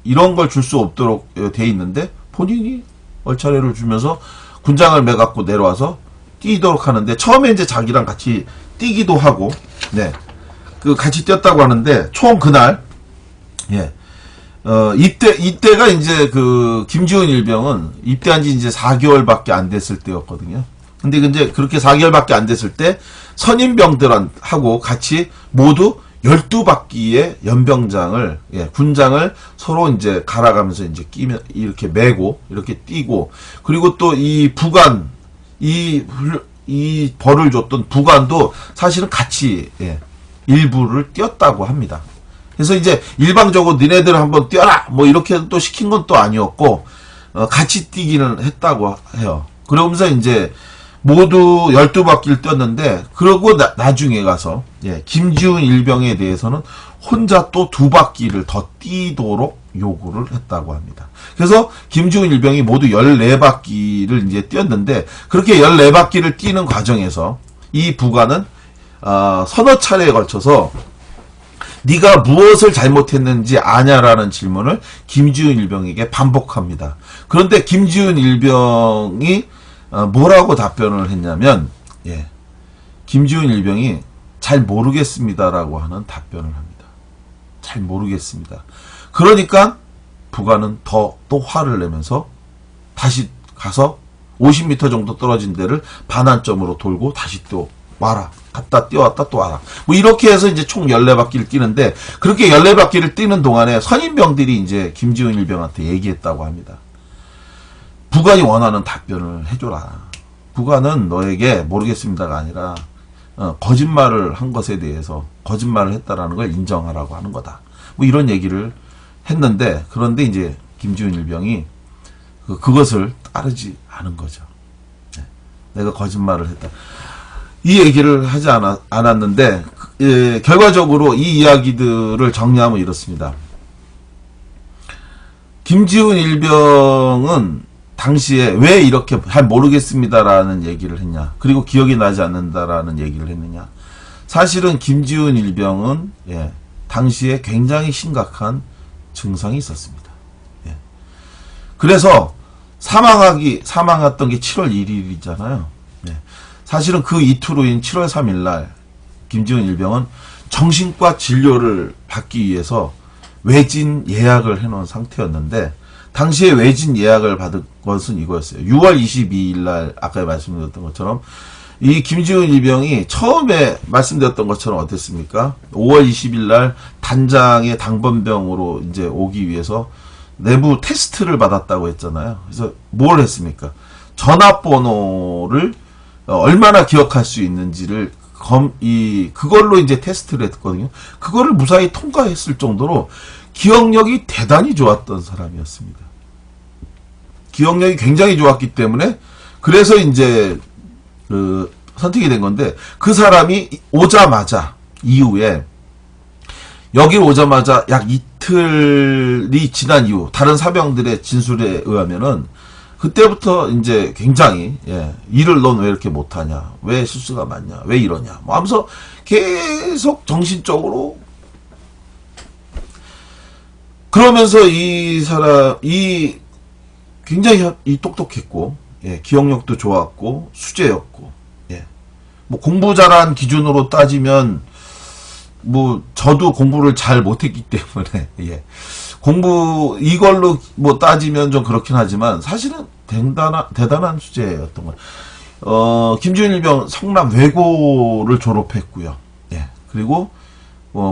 이런 걸 줄 수 없도록 돼 있는데, 본인이 얼차례를 주면서 군장을 매갖고 내려와서 뛰도록 하는데, 처음에 이제 자기랑 같이 뛰기도 하고, 네. 그 같이 뛰었다고 하는데, 총 그날, 예. 이때가 이제 그 김지훈 일병은 입대한 지 이제 4개월밖에 안 됐을 때였거든요. 근데 이제 그렇게 4개월밖에 안 됐을 때 선임병들하고 같이 모두 12바퀴의 연병장을, 예, 군장을 서로 이제 갈아가면서 이제 끼면, 이렇게 메고, 이렇게 뛰고, 그리고 또 이 부관, 이 벌을 줬던 부관도 사실은 같이, 예, 일부를 뛰었다고 합니다. 그래서 이제 일방적으로 니네들 한번 뛰어라! 뭐 이렇게 또 시킨 건 또 아니었고, 같이 뛰기는 했다고 해요. 그러면서 이제 모두 12바퀴를 뛰었는데, 그러고 나중에 가서, 예, 김지훈 일병에 대해서는 혼자 또 2바퀴를 더 뛰도록 요구를 했다고 합니다. 그래서 김지훈 일병이 모두 14바퀴를 이제 뛰었는데, 그렇게 14바퀴를 뛰는 과정에서 이 부관은, 서너 차례에 걸쳐서 네가 무엇을 잘못했는지 아냐라는 질문을 김지훈 일병에게 반복합니다. 그런데 김지훈 일병이 뭐라고 답변을 했냐면, 예, 김지훈 일병이 잘 모르겠습니다라고 하는 답변을 합니다. 잘 모르겠습니다. 그러니까 부관은 더 또 화를 내면서 다시 가서 50m 정도 떨어진 데를 반환점으로 돌고 다시 또 와라. 갔다 뛰어왔다 또 와라. 뭐 이렇게 해서 이제 총 14바퀴를 뛰는데, 그렇게 14바퀴를 뛰는 동안에 선임병들이 이제 김지훈 일병한테 얘기했다고 합니다. 부관이 원하는 답변을 해줘라. 부관은 너에게 모르겠습니다가 아니라 거짓말을 한 것에 대해서 거짓말을 했다라는 걸 인정하라고 하는 거다. 뭐 이런 얘기를 했는데, 그런데 이제 김지훈 일병이 그것을 따르지 않은 거죠. 네. 내가 거짓말을 했다. 이 얘기를 하지 않았는데, 예, 결과적으로 이 이야기들을 정리하면 이렇습니다. 김지훈 일병은 당시에 왜 이렇게 잘 모르겠습니다라는 얘기를 했냐, 그리고 기억이 나지 않는다라는 얘기를 했느냐. 사실은 김지훈 일병은, 예, 당시에 굉장히 심각한 증상이 있었습니다. 예. 그래서 사망했던 게 7월 1일이잖아요. 예. 사실은 그 이틀 후인 7월 3일 날 김지훈 일병은 정신과 진료를 받기 위해서 외진 예약을 해놓은 상태였는데, 당시에 외진 예약을 받은 것은 이거였어요. 6월 22일 날 아까 말씀드렸던 것처럼 이 김지훈 일병이 처음에 말씀드렸던 것처럼 어땠습니까? 5월 20일 날 단장의 당번병으로 이제 오기 위해서 내부 테스트를 받았다고 했잖아요. 그래서 뭘 했습니까? 전화번호를 얼마나 기억할 수 있는지를 그걸로 이제 테스트를 했거든요. 그거를 무사히 통과했을 정도로 기억력이 대단히 좋았던 사람이었습니다. 기억력이 굉장히 좋았기 때문에, 그래서 이제 선택이 된 건데, 그 사람이 오자마자 이후에, 여기 오자마자 약 이틀이 지난 이후 다른 사병들의 진술에 의하면은 그때부터 이제 굉장히, 예, 일을 넌 왜 이렇게 못하냐, 왜 실수가 많냐, 왜 이러냐 뭐 하면서 계속 정신적으로, 그러면서 이 굉장히 똑똑했고, 예, 기억력도 좋았고 수재였고, 예, 뭐 공부 잘한 기준으로 따지면 뭐 저도 공부를 잘 못했기 때문에, 예, 공부 이걸로 뭐 따지면 좀 그렇긴 하지만 사실은 대단한 수재였던 거예요. 김지훈 일병 성남 외고를 졸업했고요. 예, 그리고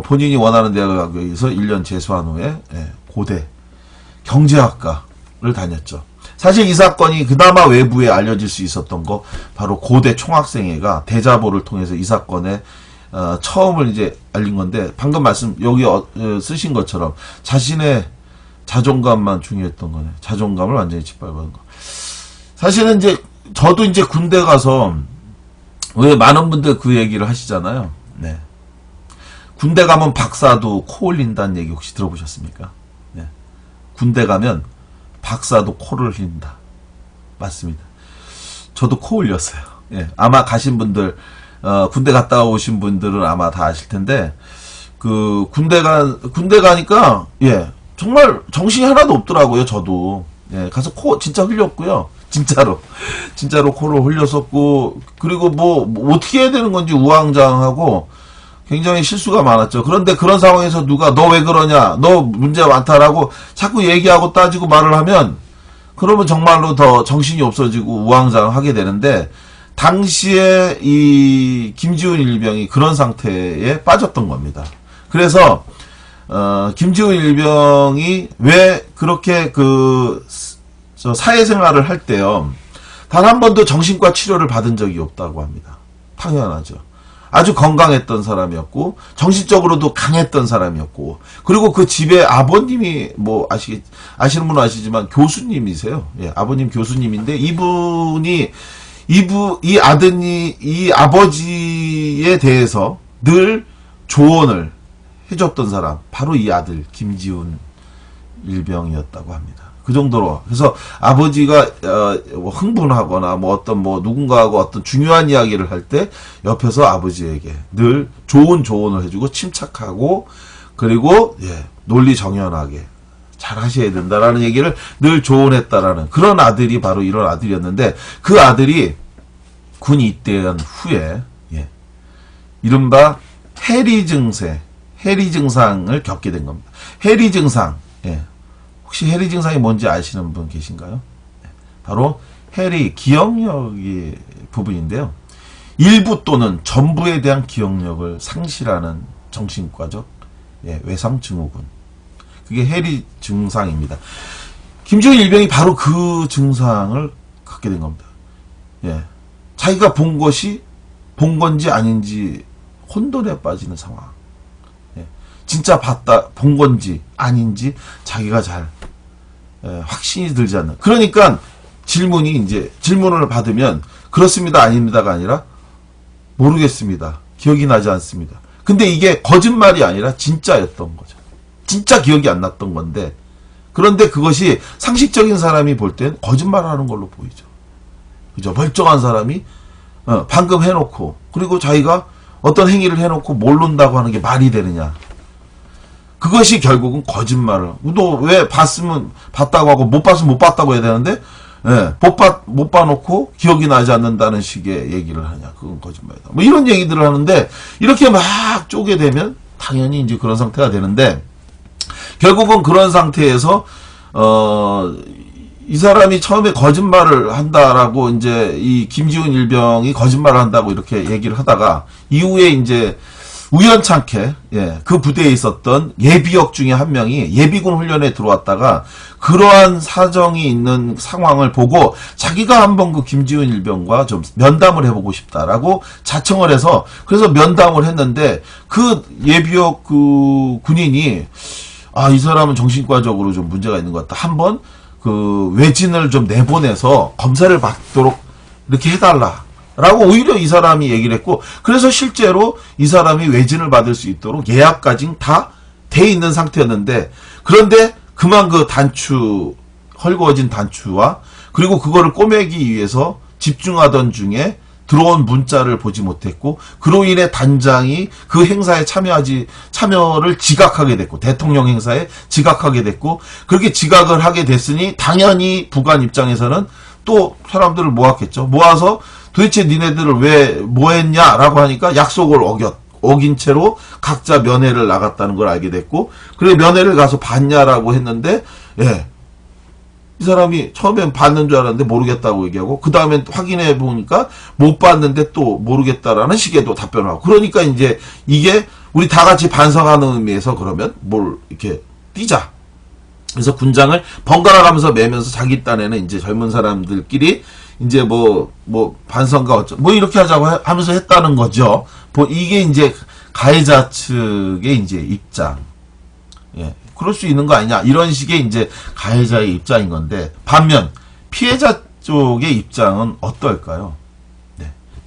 본인이 원하는 대학을 가기 위해서 1년 재수한 후에, 예, 고대 경제학과를 다녔죠. 사실 이 사건이 그나마 외부에 알려질 수 있었던 거, 바로 고대 총학생회가 대자보를 통해서 이 사건에 처음을 이제 알린 건데, 방금 여기 쓰신 것처럼 자신의 자존감만 중요했던 거네. 자존감을 완전히 짓밟은 거. 사실은 이제 저도 이제 군대 가서, 왜 많은 분들 그 얘기를 하시잖아요. 네. 군대 가면 박사도 코 올린다는 얘기 혹시 들어보셨습니까? 네. 군대 가면 박사도 코를 흘린다. 맞습니다. 저도 코 흘렸어요. 예. 아마 가신 분들, 군대 갔다 오신 분들은 아마 다 아실 텐데, 군대 가니까, 예, 정말 정신이 하나도 없더라고요, 저도. 예, 가서 코 진짜 흘렸고요. 진짜로 코를 흘렸었고, 그리고 뭐 어떻게 해야 되는 건지 우왕좌왕하고 굉장히 실수가 많았죠. 그런데 그런 상황에서 누가 너 왜 그러냐, 너 문제가 많다라고 자꾸 얘기하고 따지고 말을 하면, 그러면 정말로 더 정신이 없어지고 우왕좌왕하게 되는데, 당시에 이 김지훈 일병이 그런 상태에 빠졌던 겁니다. 그래서 김지훈 일병이 왜 그렇게 사회생활을 할 때요, 단 한 번도 정신과 치료를 받은 적이 없다고 합니다. 당연하죠. 아주 건강했던 사람이었고, 정신적으로도 강했던 사람이었고, 그리고 그 집에 아버님이, 뭐, 아시는 분은 아시지만 교수님이세요. 예, 아버님 교수님인데, 이 아버지에 대해서 늘 조언을 해줬던 사람, 바로 이 아들, 김지훈 일병이었다고 합니다. 그 정도로. 그래서 아버지가, 흥분하거나, 누군가하고 어떤 중요한 이야기를 할 때, 옆에서 아버지에게 늘 좋은 조언을 해주고, 침착하고, 그리고, 논리정연하게 잘 하셔야 된다라는 얘기를 늘 조언했다라는 그런 아들이 바로 이런 아들이었는데, 그 아들이 군 입대한 후에, 이른바 해리 증상을 겪게 된 겁니다. 해리 증상, 혹시 해리 증상이 뭔지 아시는 분 계신가요? 바로 해리 기억력의 부분인데요. 일부 또는 전부에 대한 기억력을 상실하는 정신과적 외상증후군. 그게 해리 증상입니다. 김지훈 일병이 바로 그 증상을 갖게 된 겁니다. 자기가 본 것이 본 건지 아닌지 혼돈에 빠지는 상황. 진짜 본 건지 아닌지 자기가 잘 확신이 들지 않는. 그러니까 질문을 받으면 그렇습니다, 아닙니다가 아니라 모르겠습니다, 기억이 나지 않습니다. 근데 이게 거짓말이 아니라 진짜였던 거죠. 진짜 기억이 안 났던 건데, 그런데 그것이 상식적인 사람이 볼 땐 거짓말하는 걸로 보이죠. 그죠? 멀쩡한 사람이 방금 해놓고, 그리고 자기가 어떤 행위를 해놓고 모른다고 하는 게 말이 되느냐. 그것이 결국은 거짓말을. 너 왜 봤으면 봤다고 하고 못 봤으면 못 봤다고 해야 되는데, 못 봐놓고 기억이 나지 않는다는 식의 얘기를 하냐. 그건 거짓말이다. 뭐 이런 얘기들을 하는데, 이렇게 막 쪼개 되면 당연히 이제 그런 상태가 되는데, 결국은 그런 상태에서 이 사람이 처음에 거짓말을 한다라고, 이제 이 김지훈 일병이 거짓말을 한다고 이렇게 얘기를 하다가, 이후에 이제 우연찮게 그 부대에 있었던 예비역 중에 한 명이 예비군 훈련에 들어왔다가 그러한 사정이 있는 상황을 보고 자기가 한번 그 김지훈 일병과 좀 면담을 해보고 싶다라고 자청을 해서, 그래서 면담을 했는데, 그 예비역 그 군인이 이 사람은 정신과적으로 좀 문제가 있는 것 같다, 한번 그 외진을 좀 내보내서 검사를 받도록 이렇게 해달라 라고 오히려 이 사람이 얘기를 했고, 그래서 실제로 이 사람이 외진을 받을 수 있도록 예약까지 다 돼 있는 상태였는데, 그런데 그만 그 헐거워진 단추와, 그리고 그거를 꼬매기 위해서 집중하던 중에 들어온 문자를 보지 못했고, 그로 인해 단장이 그 행사에 참여를 지각하게 됐고, 대통령 행사에 지각하게 됐고, 그렇게 지각을 하게 됐으니 당연히 부관 입장에서는 또 사람들을 모았겠죠. 모아서 도대체 니네들을 왜 뭐했냐라고 하니까 약속을 어긴 채로 각자 면회를 나갔다는 걸 알게 됐고, 그래 면회를 가서 봤냐라고 했는데, 이 사람이 처음엔 봤는 줄 알았는데 모르겠다고 얘기하고, 그 다음엔 확인해 보니까 못 봤는데 또 모르겠다라는 식의 또 답변을 하고. 그러니까 이제 이게 우리 다 같이 반성하는 의미에서 그러면 뭘 이렇게 뛰자. 그래서 군장을 번갈아 가면서 매면서 자기 딴에는 이제 젊은 사람들끼리 이제 반성가 이렇게 하자고 하면서 했다는 거죠. 이게 이제 가해자 측의 이제 입장. 그럴 수 있는 거 아니냐, 이런 식의 이제 가해자의 입장인 건데, 반면 피해자 쪽의 입장은 어떨까요?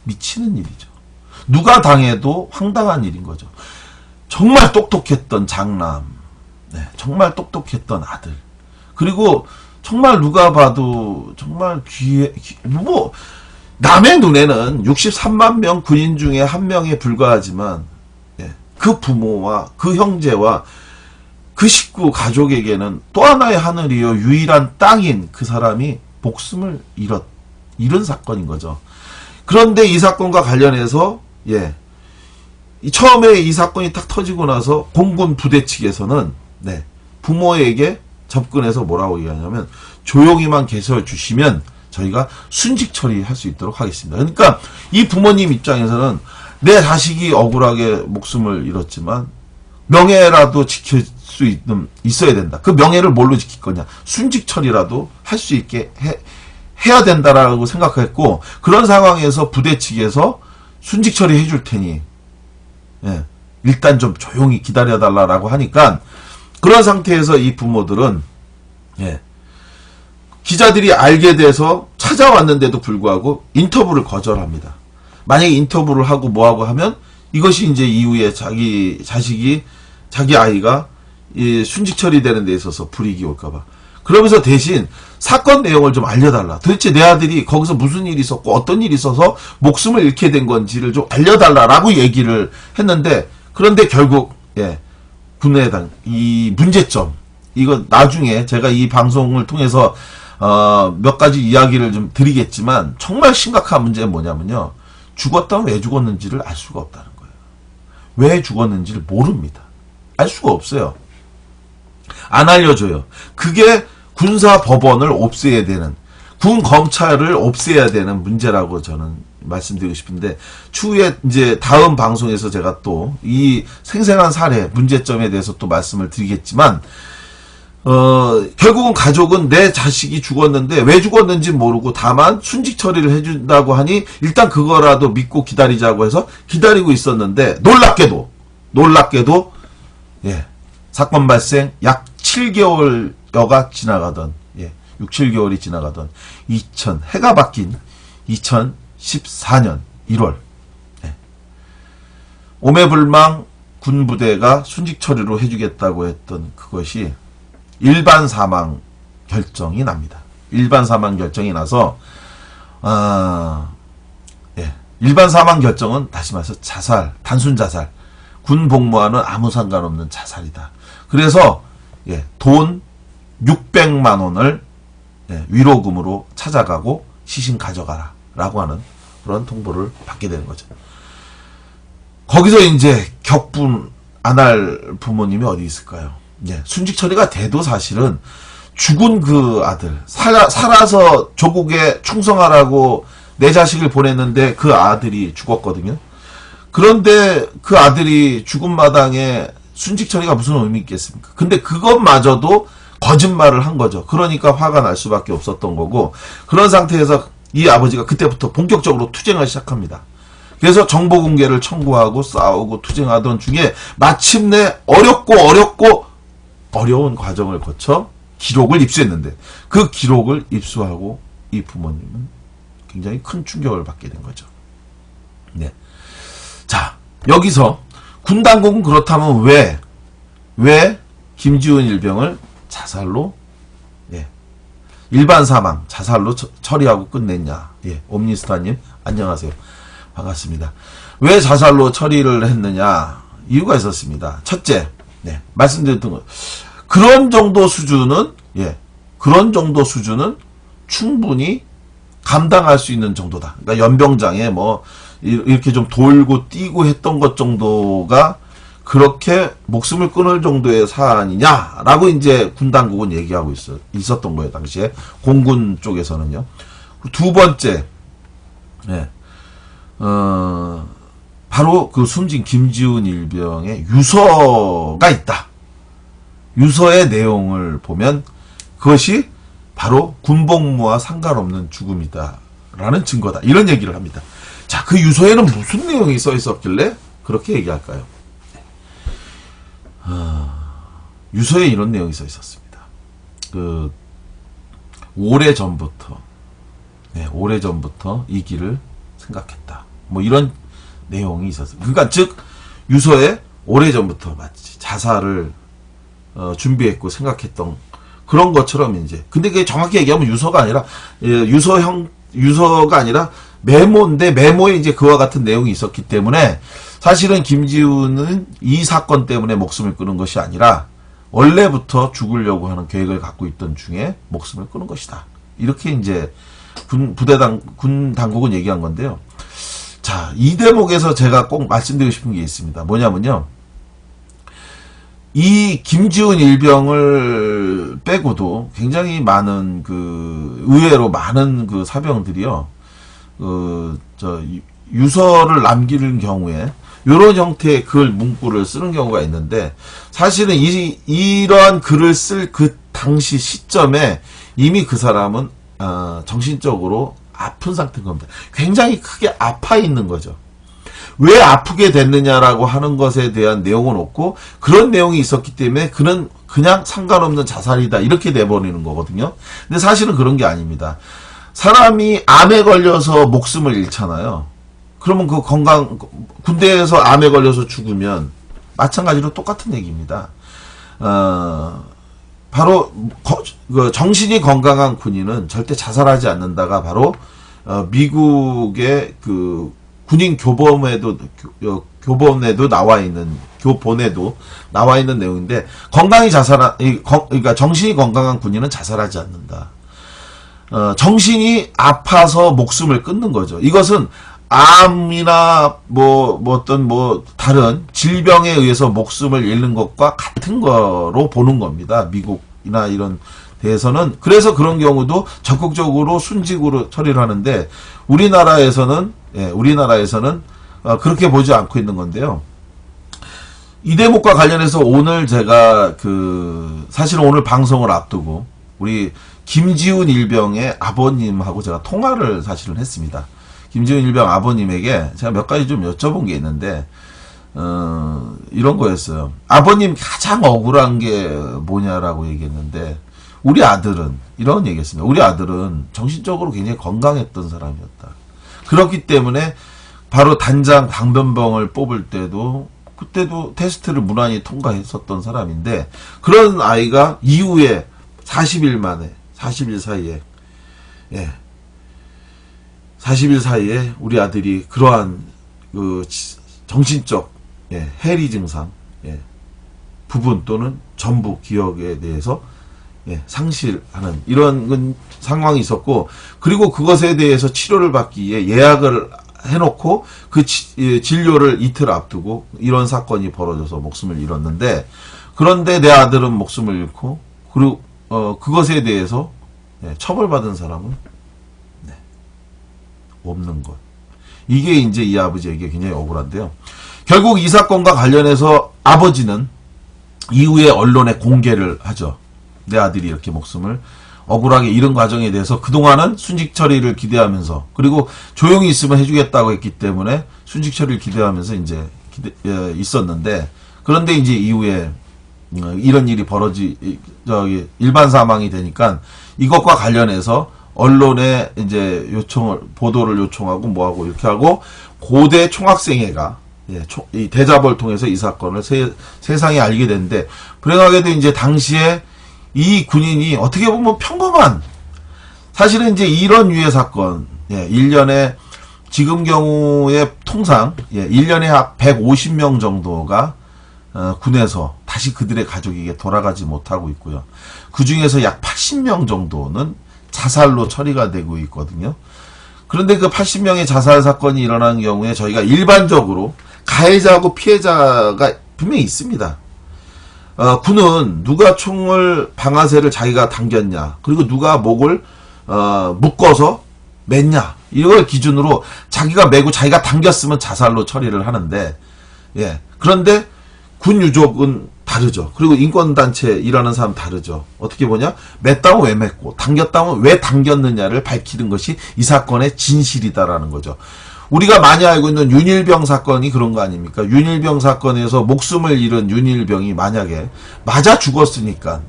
미치는 일이죠. 누가 당해도 황당한 일인 거죠. 정말 똑똑했던 장남, 정말 똑똑했던 아들, 그리고 정말 누가 봐도 정말 남의 눈에는 63만 명 군인 중에 한 명에 불과하지만, 그 부모와 그 형제와 그 식구 가족에게는 또 하나의 하늘이요 유일한 땅인 그 사람이 목숨을 잃은 사건인 거죠. 그런데 이 사건과 관련해서 처음에 이 사건이 딱 터지고 나서 공군 부대 측에서는 부모에게 접근해서 뭐라고 얘기하냐면 조용히만 계셔 주시면 저희가 순직 처리할 수 있도록 하겠습니다. 그러니까 이 부모님 입장에서는 내 자식이 억울하게 목숨을 잃었지만 명예라도 지킬 수 있어야 된다. 그 명예를 뭘로 지킬 거냐? 순직 처리라도 할 수 있게 해야 된다라고 생각했고, 그런 상황에서 부대 측에서 순직 처리 해줄 테니 일단 좀 조용히 기다려달라고 하니까, 그런 상태에서 이 부모들은 기자들이 알게 돼서 찾아왔는데도 불구하고 인터뷰를 거절합니다. 만약에 인터뷰를 하고 뭐하고 하면 이것이 이제 이후에 자기 자식이, 자기 아이가 순직 처리되는 데 있어서 불이익이 올까봐. 그러면서 대신 사건 내용을 좀 알려달라. 도대체 내 아들이 거기서 무슨 일이 있었고 어떤 일이 있어서 목숨을 잃게 된 건지를 좀 알려달라라고 얘기를 했는데, 그런데 결국 군의당 이 문제점, 이거 나중에 제가 이 방송을 통해서 몇 가지 이야기를 좀 드리겠지만, 정말 심각한 문제는 뭐냐면요, 죽었다면 왜 죽었는지를 알 수가 없다는 거예요. 왜 죽었는지를 모릅니다. 알 수가 없어요. 안 알려줘요. 그게 군사 법원을 없애야 되는, 군 검찰을 없애야 되는 문제라고 저는 말씀드리고 싶은데, 추후에 이제 다음 방송에서 제가 또 이 생생한 사례 문제점에 대해서 또 말씀을 드리겠지만, 결국은 가족은 내 자식이 죽었는데 왜 죽었는지 모르고 다만 순직 처리를 해준다고 하니 일단 그거라도 믿고 기다리자고 해서 기다리고 있었는데, 놀랍게도 사건 발생 약 7개월여가 지나가던 6, 7개월이 지나가던 해가 바뀐 2014년 1월 오매불망 군부대가 순직 처리로 해주겠다고 했던 그것이 일반 사망 결정이 납니다. 일반 사망 결정이 나서 일반 사망 결정은 다시 말해서 자살, 단순 자살, 군 복무와는 아무 상관없는 자살이다. 그래서 돈 600만 원을 위로금으로 찾아가고 시신 가져가라 라고 하는 그런 통보를 받게 되는 거죠. 거기서 이제 격분 안 할 부모님이 어디 있을까요? 순직 처리가 돼도 사실은 죽은 그 아들, 살아서 조국에 충성하라고 내 자식을 보냈는데 그 아들이 죽었거든요. 그런데 그 아들이 죽은 마당에 순직 처리가 무슨 의미 있겠습니까? 근데 그것마저도 거짓말을 한 거죠. 그러니까 화가 날 수밖에 없었던 거고, 그런 상태에서 이 아버지가 그때부터 본격적으로 투쟁을 시작합니다. 그래서 정보 공개를 청구하고 싸우고 투쟁하던 중에 마침내 어려운 과정을 거쳐 기록을 입수했는데, 그 기록을 입수하고 이 부모님은 굉장히 큰 충격을 받게 된 거죠. 자, 여기서 군 당국은 그렇다면 왜 김지훈 일병을 자살로 일반 사망 자살로 처리하고 끝냈냐? 옴니스타님 안녕하세요. 반갑습니다. 왜 자살로 처리를 했느냐? 이유가 있었습니다. 첫째, 말씀드렸던 것, 그런 정도 수준은 충분히 감당할 수 있는 정도다. 그러니까 연병장에 뭐 이렇게 좀 돌고 뛰고 했던 것 정도가 그렇게 목숨을 끊을 정도의 사안이냐라고 이제 군 당국은 얘기하고 있었던 거예요. 당시에 공군 쪽에서는요. 두 번째, 바로 그 숨진 김지훈 일병의 유서가 있다. 유서의 내용을 보면 그것이 바로 군복무와 상관없는 죽음이다라는 증거다. 이런 얘기를 합니다. 자, 그 유서에는 무슨 내용이 써 있었길래 그렇게 얘기할까요? 유서에 이런 내용이 써 있었습니다. 오래전부터 이 길을 생각했다. 뭐 이런 내용이 있었습니다. 그러니까 즉 유서에 오래전부터 마치 자살을 준비했고 생각했던 그런 것처럼 이제, 근데 그게 정확히 얘기하면 유서가 아니라 유서가 아니라 메모인데, 메모에 이제 그와 같은 내용이 있었기 때문에 사실은 김지훈은 이 사건 때문에 목숨을 끊은 것이 아니라 원래부터 죽으려고 하는 계획을 갖고 있던 중에 목숨을 끊은 것이다. 이렇게 이제 군 당국은 얘기한 건데요. 자, 이 대목에서 제가 꼭 말씀드리고 싶은 게 있습니다. 뭐냐면요. 이 김지훈 일병을 빼고도 굉장히 많은 의외로 많은 사병들이요. 유서를 남기는 경우에 이런 형태의 글 문구를 쓰는 경우가 있는데, 사실은 이러한 글을 쓸 그 당시 시점에 이미 그 사람은 정신적으로 아픈 상태인 겁니다. 굉장히 크게 아파 있는 거죠. 왜 아프게 됐느냐라고 하는 것에 대한 내용은 없고, 그런 내용이 있었기 때문에 그는 그냥 상관없는 자살이다 이렇게 내버리는 거거든요. 근데 사실은 그런 게 아닙니다. 사람이 암에 걸려서 목숨을 잃잖아요. 그러면 군대에서 암에 걸려서 죽으면 마찬가지로 똑같은 얘기입니다. 바로 정신이 건강한 군인은 절대 자살하지 않는다가 바로 미국의 군인 교본에도 나와 있는 내용인데, 그러니까 정신이 건강한 군인은 자살하지 않는다. 정신이 아파서 목숨을 끊는 거죠. 이것은 암이나 어떤 다른 질병에 의해서 목숨을 잃는 것과 같은 거로 보는 겁니다. 미국이나 이런 데에서는. 그래서 그런 경우도 적극적으로 순직으로 처리를 하는데, 우리나라에서는 그렇게 보지 않고 있는 건데요. 이 대목과 관련해서 오늘 제가 사실은 오늘 방송을 앞두고 우리 김지훈 일병의 아버님하고 제가 통화를 사실은 했습니다. 김지훈 일병 아버님에게 제가 몇 가지 좀 여쭤본 게 있는데, 이런 거였어요. 아버님 가장 억울한 게 뭐냐라고 얘기했는데, 우리 아들은 이런 얘기했습니다. 우리 아들은 정신적으로 굉장히 건강했던 사람이었다. 그렇기 때문에 바로 단장 당변병을 뽑을 때도 그때도 테스트를 무난히 통과했었던 사람인데, 그런 아이가 이후에 40일 사이에 40일 사이에 우리 아들이 그러한 정신적 해리 증상 부분 또는 전부 기억에 대해서 상실하는 이런 상황이 있었고, 그리고 그것에 대해서 치료를 받기 위해 예약을 해놓고 진료를 이틀 앞두고 이런 사건이 벌어져서 목숨을 잃었는데, 그런데 내 아들은 목숨을 잃고, 그리고 그것에 대해서 처벌받은 사람은 없는 것. 이게 이제 이 아버지에게 굉장히 억울한데요. 결국 이 사건과 관련해서 아버지는 이후에 언론에 공개를 하죠. 내 아들이 이렇게 목숨을 억울하게 잃은 과정에 대해서 그동안은 순직 처리를 기대하면서, 그리고 조용히 있으면 해주겠다고 했기 때문에 순직 처리를 기대하면서 이제 있었는데, 그런데 이제 이후에 이런 일이 일반 사망이 되니까 이것과 관련해서 언론에 이제 보도를 요청하고 뭐하고 이렇게 하고, 고대 총학생회가 이 대자보를 통해서 이 사건을 세상에 알게 됐는데, 불행하게도 이제 당시에 이 군인이 어떻게 보면 평범한, 사실은 이제 이런 유해 사건, 1년에 지금 경우에 통상 1년에 약 150명 정도가 군에서 다시 그들의 가족에게 돌아가지 못하고 있고요. 그 중에서 약 80명 정도는 자살로 처리가 되고 있거든요. 그런데 그 80명의 자살 사건이 일어나는 경우에 저희가 일반적으로 가해자하고 피해자가 분명히 있습니다. 군은 누가 총을 방아쇠를 자기가 당겼냐, 그리고 누가 목을 묶어서 맸냐, 이걸 기준으로 자기가 매고 자기가 당겼으면 자살로 처리를 하는데, 그런데 군 유족은 다르죠. 그리고 인권단체 일하는 사람 다르죠. 어떻게 보냐? 맸다면 왜 맸고, 당겼다면 왜 당겼느냐를 밝히는 것이 이 사건의 진실이다라는 거죠. 우리가 많이 알고 있는 윤일병 사건이 그런 거 아닙니까? 윤일병 사건에서 목숨을 잃은 윤일병이 만약에 맞아 죽었으니까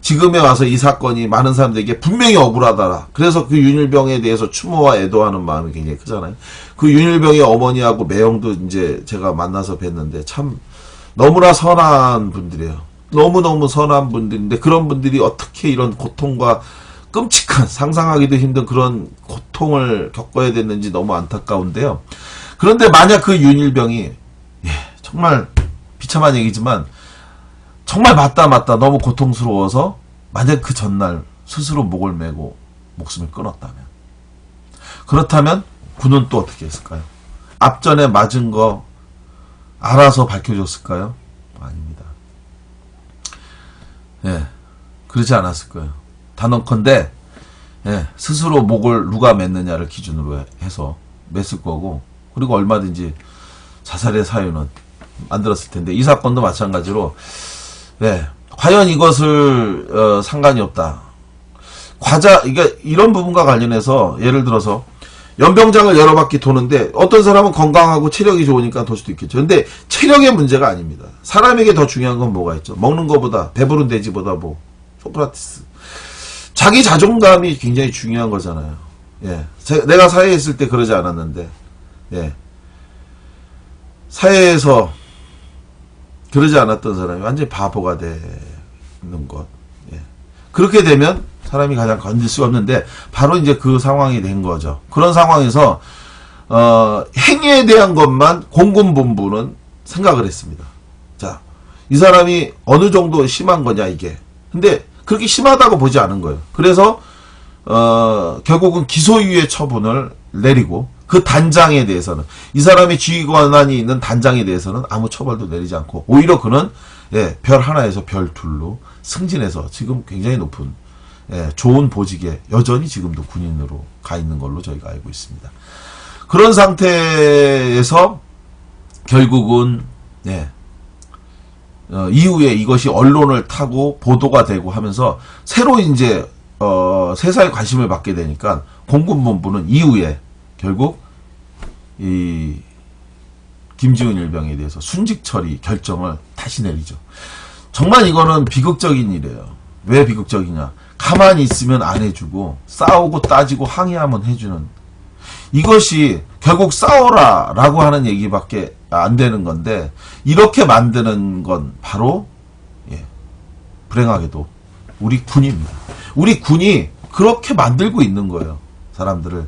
지금에 와서 이 사건이 많은 사람들에게 분명히 억울하더라. 그래서 그 윤일병에 대해서 추모와 애도하는 마음이 굉장히 크잖아요. 그 윤일병의 어머니하고 매형도 이제 제가 만나서 뵀는데 참 너무나 선한 분들이에요. 너무너무 선한 분들인데, 그런 분들이 어떻게 이런 고통과 끔찍한, 상상하기도 힘든 그런 고통을 겪어야 됐는지 너무 안타까운데요. 그런데 만약 그 윤일병이 정말 비참한 얘기지만 정말 맞다 너무 고통스러워서 만약 그 전날 스스로 목을 매고 목숨을 끊었다면, 그렇다면 군은 또 어떻게 했을까요? 앞전에 맞은 거 알아서 밝혀줬을까요? 아닙니다. 예, 그러지 않았을 거예요. 단언컨대 예, 스스로 목을 누가 맸느냐를 기준으로 해서 맸을 거고, 그리고 얼마든지 자살의 사유는 만들었을 텐데, 이 사건도 마찬가지로 예, 과연 이것을 상관이 없다. 그러니까 이런 부분과 관련해서 예를 들어서 연병장을 여러 바퀴 도는데 어떤 사람은 건강하고 체력이 좋으니까 돌 수도 있겠죠. 근데 체력의 문제가 아닙니다. 사람에게 더 중요한 건 뭐가 있죠? 먹는 것보다, 배부른 돼지보다 뭐 소크라테스. 자기 자존감이 굉장히 중요한 거잖아요. 예. 내가 사회에 있을 때 그러지 않았는데, 예. 사회에서 그러지 않았던 사람이 완전히 바보가 되는 것. 예. 그렇게 되면 사람이 가장 건질 수가 없는데, 바로 이제 그 상황이 된 거죠. 그런 상황에서, 행위에 대한 것만 공군본부는 생각을 했습니다. 자, 이 사람이 어느 정도 심한 거냐, 이게. 근데 그렇게 심하다고 보지 않은 거예요. 그래서, 결국은 기소유예 처분을 내리고, 그 단장에 대해서는, 이 사람의 지휘 권한이 있는 단장에 대해서는 아무 처벌도 내리지 않고, 오히려 그는, 예, 별 하나에서 별 둘로 승진해서 지금 굉장히 높은, 예, 좋은 보직에 여전히 지금도 군인으로 가 있는 걸로 저희가 알고 있습니다. 그런 상태에서 결국은, 예, 이후에 이것이 언론을 타고 보도가 되고 하면서 새로 이제 세상에 관심을 받게 되니까 공군본부는 이후에 결국 이 김지훈 일병에 대해서 순직 처리 결정을 다시 내리죠. 정말 이거는 비극적인 일이에요. 왜 비극적이냐? 가만히 있으면 안 해주고 싸우고 따지고 항의하면 해주는, 이것이 결국 싸워라 라고 하는 얘기밖에 안 되는 건데, 이렇게 만드는 건 바로, 예, 불행하게도 우리 군입니다. 우리 군이 그렇게 만들고 있는 거예요. 사람들을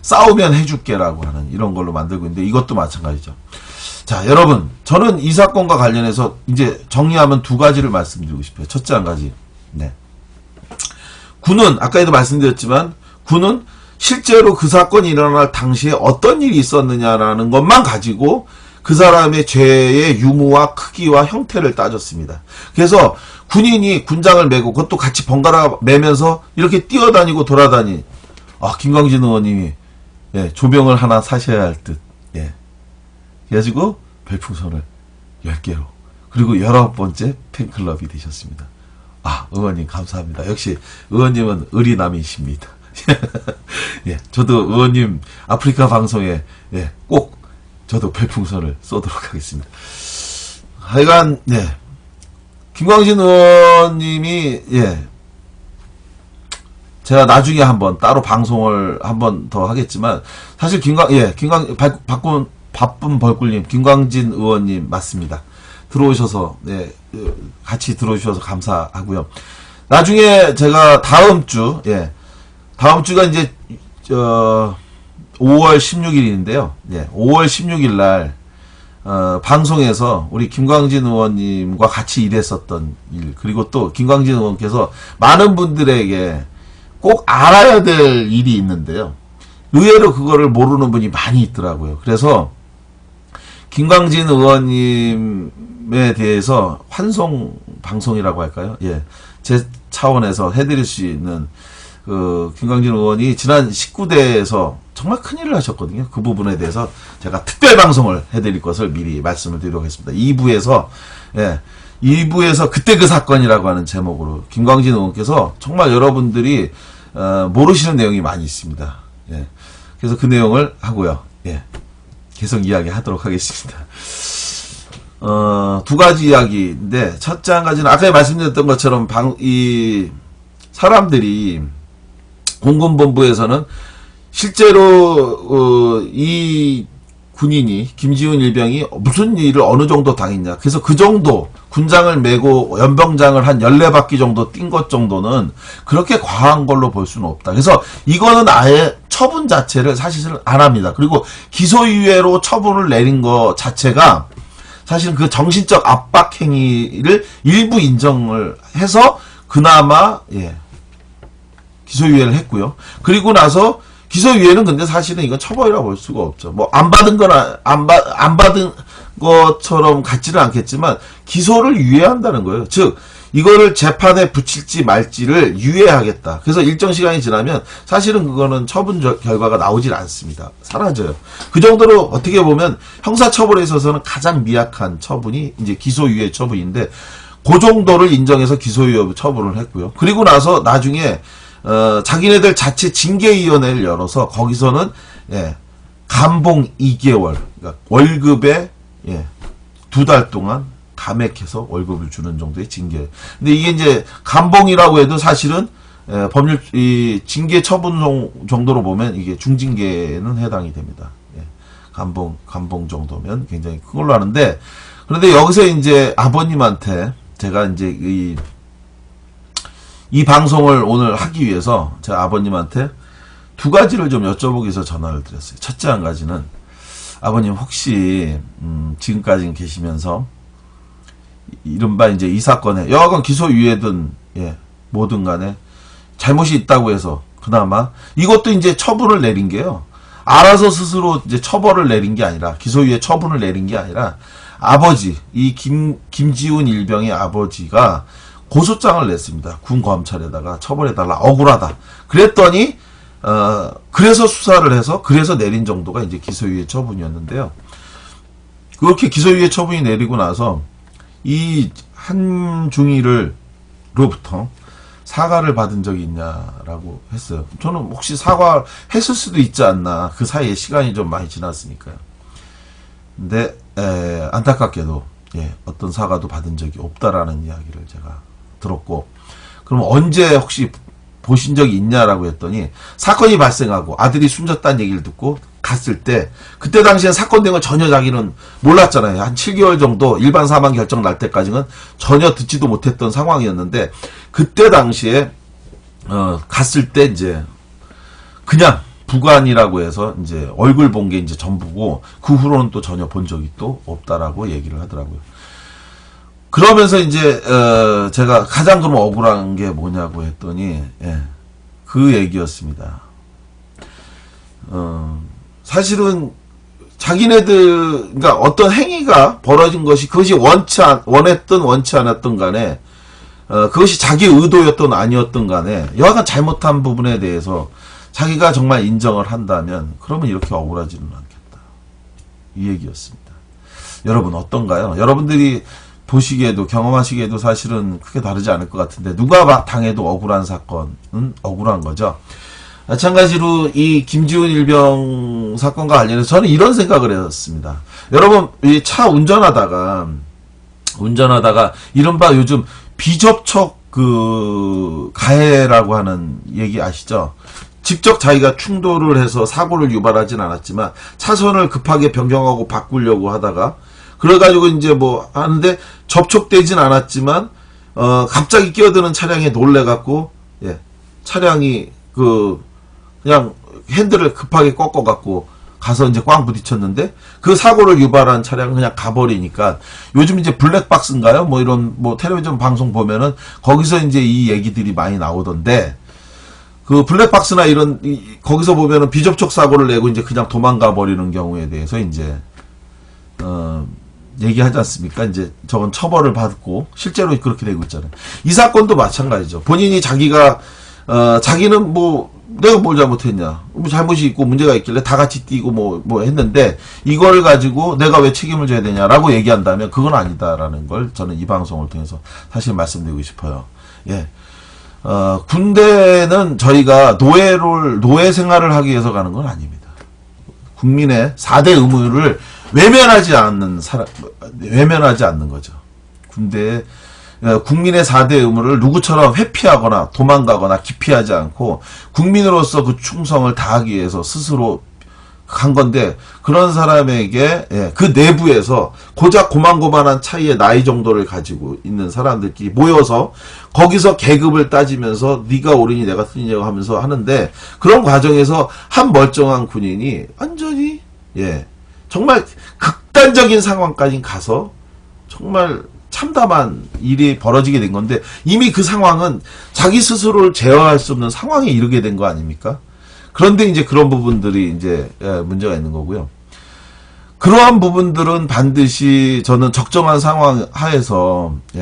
싸우면 해줄게라고 하는 이런 걸로 만들고 있는데, 이것도 마찬가지죠. 자, 여러분, 저는 이 사건과 관련해서 이제 정리하면 두 가지를 말씀드리고 싶어요. 첫째 한 가지, 네, 군은 아까도 말씀드렸지만 군은 실제로 그 사건이 일어날 당시에 어떤 일이 있었느냐라는 것만 가지고 그 사람의 죄의 유무와 크기와 형태를 따졌습니다. 그래서 군인이 군장을 메고 그것도 같이 번갈아 매면서 이렇게 뛰어다니고 돌아다니, 김광진 의원님이, 예, 조명을 하나 사셔야 할 듯, 예, 그래가지고 별풍선을 10개로, 그리고 19번째 팬클럽이 되셨습니다. 의원님 감사합니다. 역시 의원님은 의리남이십니다. 예, 저도 의원님 아프리카 방송에, 예, 꼭 저도 별풍선을 쏘도록 하겠습니다. 하여간, 네, 김광진 의원님이, 예, 제가 나중에 한번 따로 방송을 한번 더 하겠지만, 사실 바쁜 벌꿀님, 김광진 의원님 맞습니다. 들어오셔서, 네, 같이 들어오셔서 감사하고요. 나중에 제가 다음 주가 이제 5월 16일인데요. 예, 5월 16일 날 방송에서 우리 김광진 의원님과 같이 일했었던 일, 그리고 또 김광진 의원께서 많은 분들에게 꼭 알아야 될 일이 있는데요. 의외로 그거를 모르는 분이 많이 있더라고요. 그래서 김광진 의원님에 대해서 환송 방송이라고 할까요? 예, 제 차원에서 해드릴 수 있는, 김광진 의원이 지난 19대에서 정말 큰일을 하셨거든요. 그 부분에 대해서 제가 특별 방송을 해드릴 것을 미리 말씀을 드리도록 하겠습니다. 2부에서, 예, 2부에서 그때 그 사건이라고 하는 제목으로 김광진 의원께서 정말 여러분들이, 모르시는 내용이 많이 있습니다. 예, 그래서 그 내용을 하고요. 예, 계속 이야기 하도록 하겠습니다. 두 가지 이야기인데, 첫째 한 가지는 아까 말씀드렸던 것처럼 이 사람들이 공군본부에서는 실제로 이 군인이, 김지훈 일병이 무슨 일을 어느 정도 당했냐, 그래서 그 정도 군장을 메고 연병장을 한 14바퀴 정도 뛴 것 정도는 그렇게 과한 걸로 볼 수는 없다. 그래서 이거는 아예 처분 자체를 사실은 안 합니다. 그리고 기소유예로 처분을 내린 것 자체가 사실은 그 정신적 압박 행위를 일부 인정을 해서 그나마 기소유예를 했고요. 그리고 나서 기소유예는 근데 사실은 이건 처벌이라고 볼 수가 없죠. 뭐 안 받은 거나 안 받은 것처럼 같지는 않겠지만 기소를 유예한다는 거예요. 즉 이거를 재판에 붙일지 말지를 유예하겠다. 그래서 일정 시간이 지나면 사실은 그거는 처분 결과가 나오질 않습니다. 사라져요. 그 정도로 어떻게 보면 형사처벌에 있어서는 가장 미약한 처분이 이제 기소유예 처분인데 그 정도를 인정해서 기소유예 처분을 했고요. 그리고 나서 나중에 자기네들 자체 징계위원회를 열어서 거기서는 감봉 2개월 그러니까 월급에 2달 동안 감액해서 월급을 주는 정도의 징계. 근데 이게 이제 감봉이라고 해도 사실은 법률 이 징계 처분 정도로 보면 이게 중징계는 해당이 됩니다. 감봉 정도면 굉장히 큰 걸로 아는데 그런데 여기서 이제 아버님한테 제가 이제 이 방송을 오늘 하기 위해서 제가 아버님한테 두 가지를 좀 여쭤보기 위해서 전화를 드렸어요. 첫째 한 가지는 아버님 혹시 지금까지 계시면서 이른바 이제 이 사건에 여하간 기소유예든 뭐든 간에 잘못이 있다고 해서 그나마 이것도 이제 처분을 내린 게요. 알아서 스스로 이제 처벌을 내린 게 아니라 기소유예 처분을 내린 게 아니라 아버지 이 김지훈 일병의 아버지가 고소장을 냈습니다. 군 검찰에다가 처벌해달라 억울하다. 그랬더니 그래서 수사를 해서 그래서 내린 정도가 이제 기소유예 처분이었는데요. 그렇게 기소유예 처분이 내리고 나서 이 한중일로부터 사과를 받은 적이 있냐라고 했어요. 저는 혹시 사과했을 수도 있지 않나. 그 사이에 시간이 좀 많이 지났으니까요. 근데 안타깝게도 어떤 사과도 받은 적이 없다라는 이야기를 제가 들었고 그럼 언제 혹시 보신 적이 있냐라고 했더니 사건이 발생하고 아들이 숨졌다는 얘기를 듣고 갔을 때 그때 당시엔 사건 된 걸 전혀 자기는 몰랐잖아요. 한 7개월 정도 일반 사망 결정 날 때까지는 전혀 듣지도 못했던 상황이었는데 그때 당시에 갔을 때 이제 그냥 부관이라고 해서 이제 얼굴 본 게 이제 전부고 그 후로는 또 전혀 본 적이 또 없다라고 얘기를 하더라고요. 그러면서 이제 제가 가장 그럼 억울한 게 뭐냐고 했더니 그 얘기였습니다. 사실은 자기네들 그러니까 어떤 행위가 벌어진 것이 그것이 원했든 원치 않았든 간에 그것이 자기 의도였든 아니었든 간에 여하간 잘못한 부분에 대해서 자기가 정말 인정을 한다면 그러면 이렇게 억울하지는 않겠다. 이 얘기였습니다. 여러분 어떤가요? 여러분들이 보시기에도 경험하시기에도 사실은 크게 다르지 않을 것 같은데 누가 당해도 억울한 사건은 억울한 거죠. 마찬가지로 이 김지훈 일병 사건과 관련해서 저는 이런 생각을 했습니다. 여러분 이 차 운전하다가 이른바 요즘 비접촉 가해라고 하는 얘기 아시죠? 직접 자기가 충돌을 해서 사고를 유발하진 않았지만 차선을 급하게 변경하고 바꾸려고 하다가 그래가지고 이제 뭐 하는데 접촉되진 않았지만 갑자기 끼어드는 차량에 놀래갖고 차량이 그냥 핸들을 급하게 꺾어갖고 가서 이제 꽝 부딪혔는데 그 사고를 유발한 차량은 그냥 가버리니까 요즘 이제 블랙박스인가요? 뭐 이런 뭐 텔레비전 방송 보면은 거기서 이제 이 얘기들이 많이 나오던데 그 블랙박스나 이런 거기서 보면은 비접촉 사고를 내고 이제 그냥 도망가 버리는 경우에 대해서 이제 얘기하지 않습니까? 이제 저건 처벌을 받고 실제로 그렇게 되고 있잖아요. 이 사건도 마찬가지죠. 본인이 자기는 뭐 내가 뭘 잘못했냐, 뭐 잘못이 있고 문제가 있길래 다 같이 뛰고 뭐 했는데 이걸 가지고 내가 왜 책임을 져야 되냐라고 얘기한다면 그건 아니다라는 걸 저는 이 방송을 통해서 사실 말씀드리고 싶어요. 군대는 저희가 노예 생활을 하기 위해서 가는 건 아닙니다. 국민의 4대 의무를 외면하지 않는 거죠. 군대에 국민의 4대 의무를 누구처럼 회피하거나 도망가거나 기피하지 않고 국민으로서 그 충성을 다하기 위해서 스스로 간 건데 그런 사람에게 그 내부에서 고작 고만고만한 차이의 나이 정도를 가지고 있는 사람들끼리 모여서 거기서 계급을 따지면서 네가 옳으니 내가 틀리냐고 하면서 하는데 그런 과정에서 한 멀쩡한 군인이 완전히 정말 극단적인 상황까지 가서 정말 참담한 일이 벌어지게 된 건데 이미 그 상황은 자기 스스로를 제어할 수 없는 상황에 이르게 된 거 아닙니까? 그런데 이제 그런 부분들이 이제 문제가 있는 거고요. 그러한 부분들은 반드시 저는 적정한 상황 하에서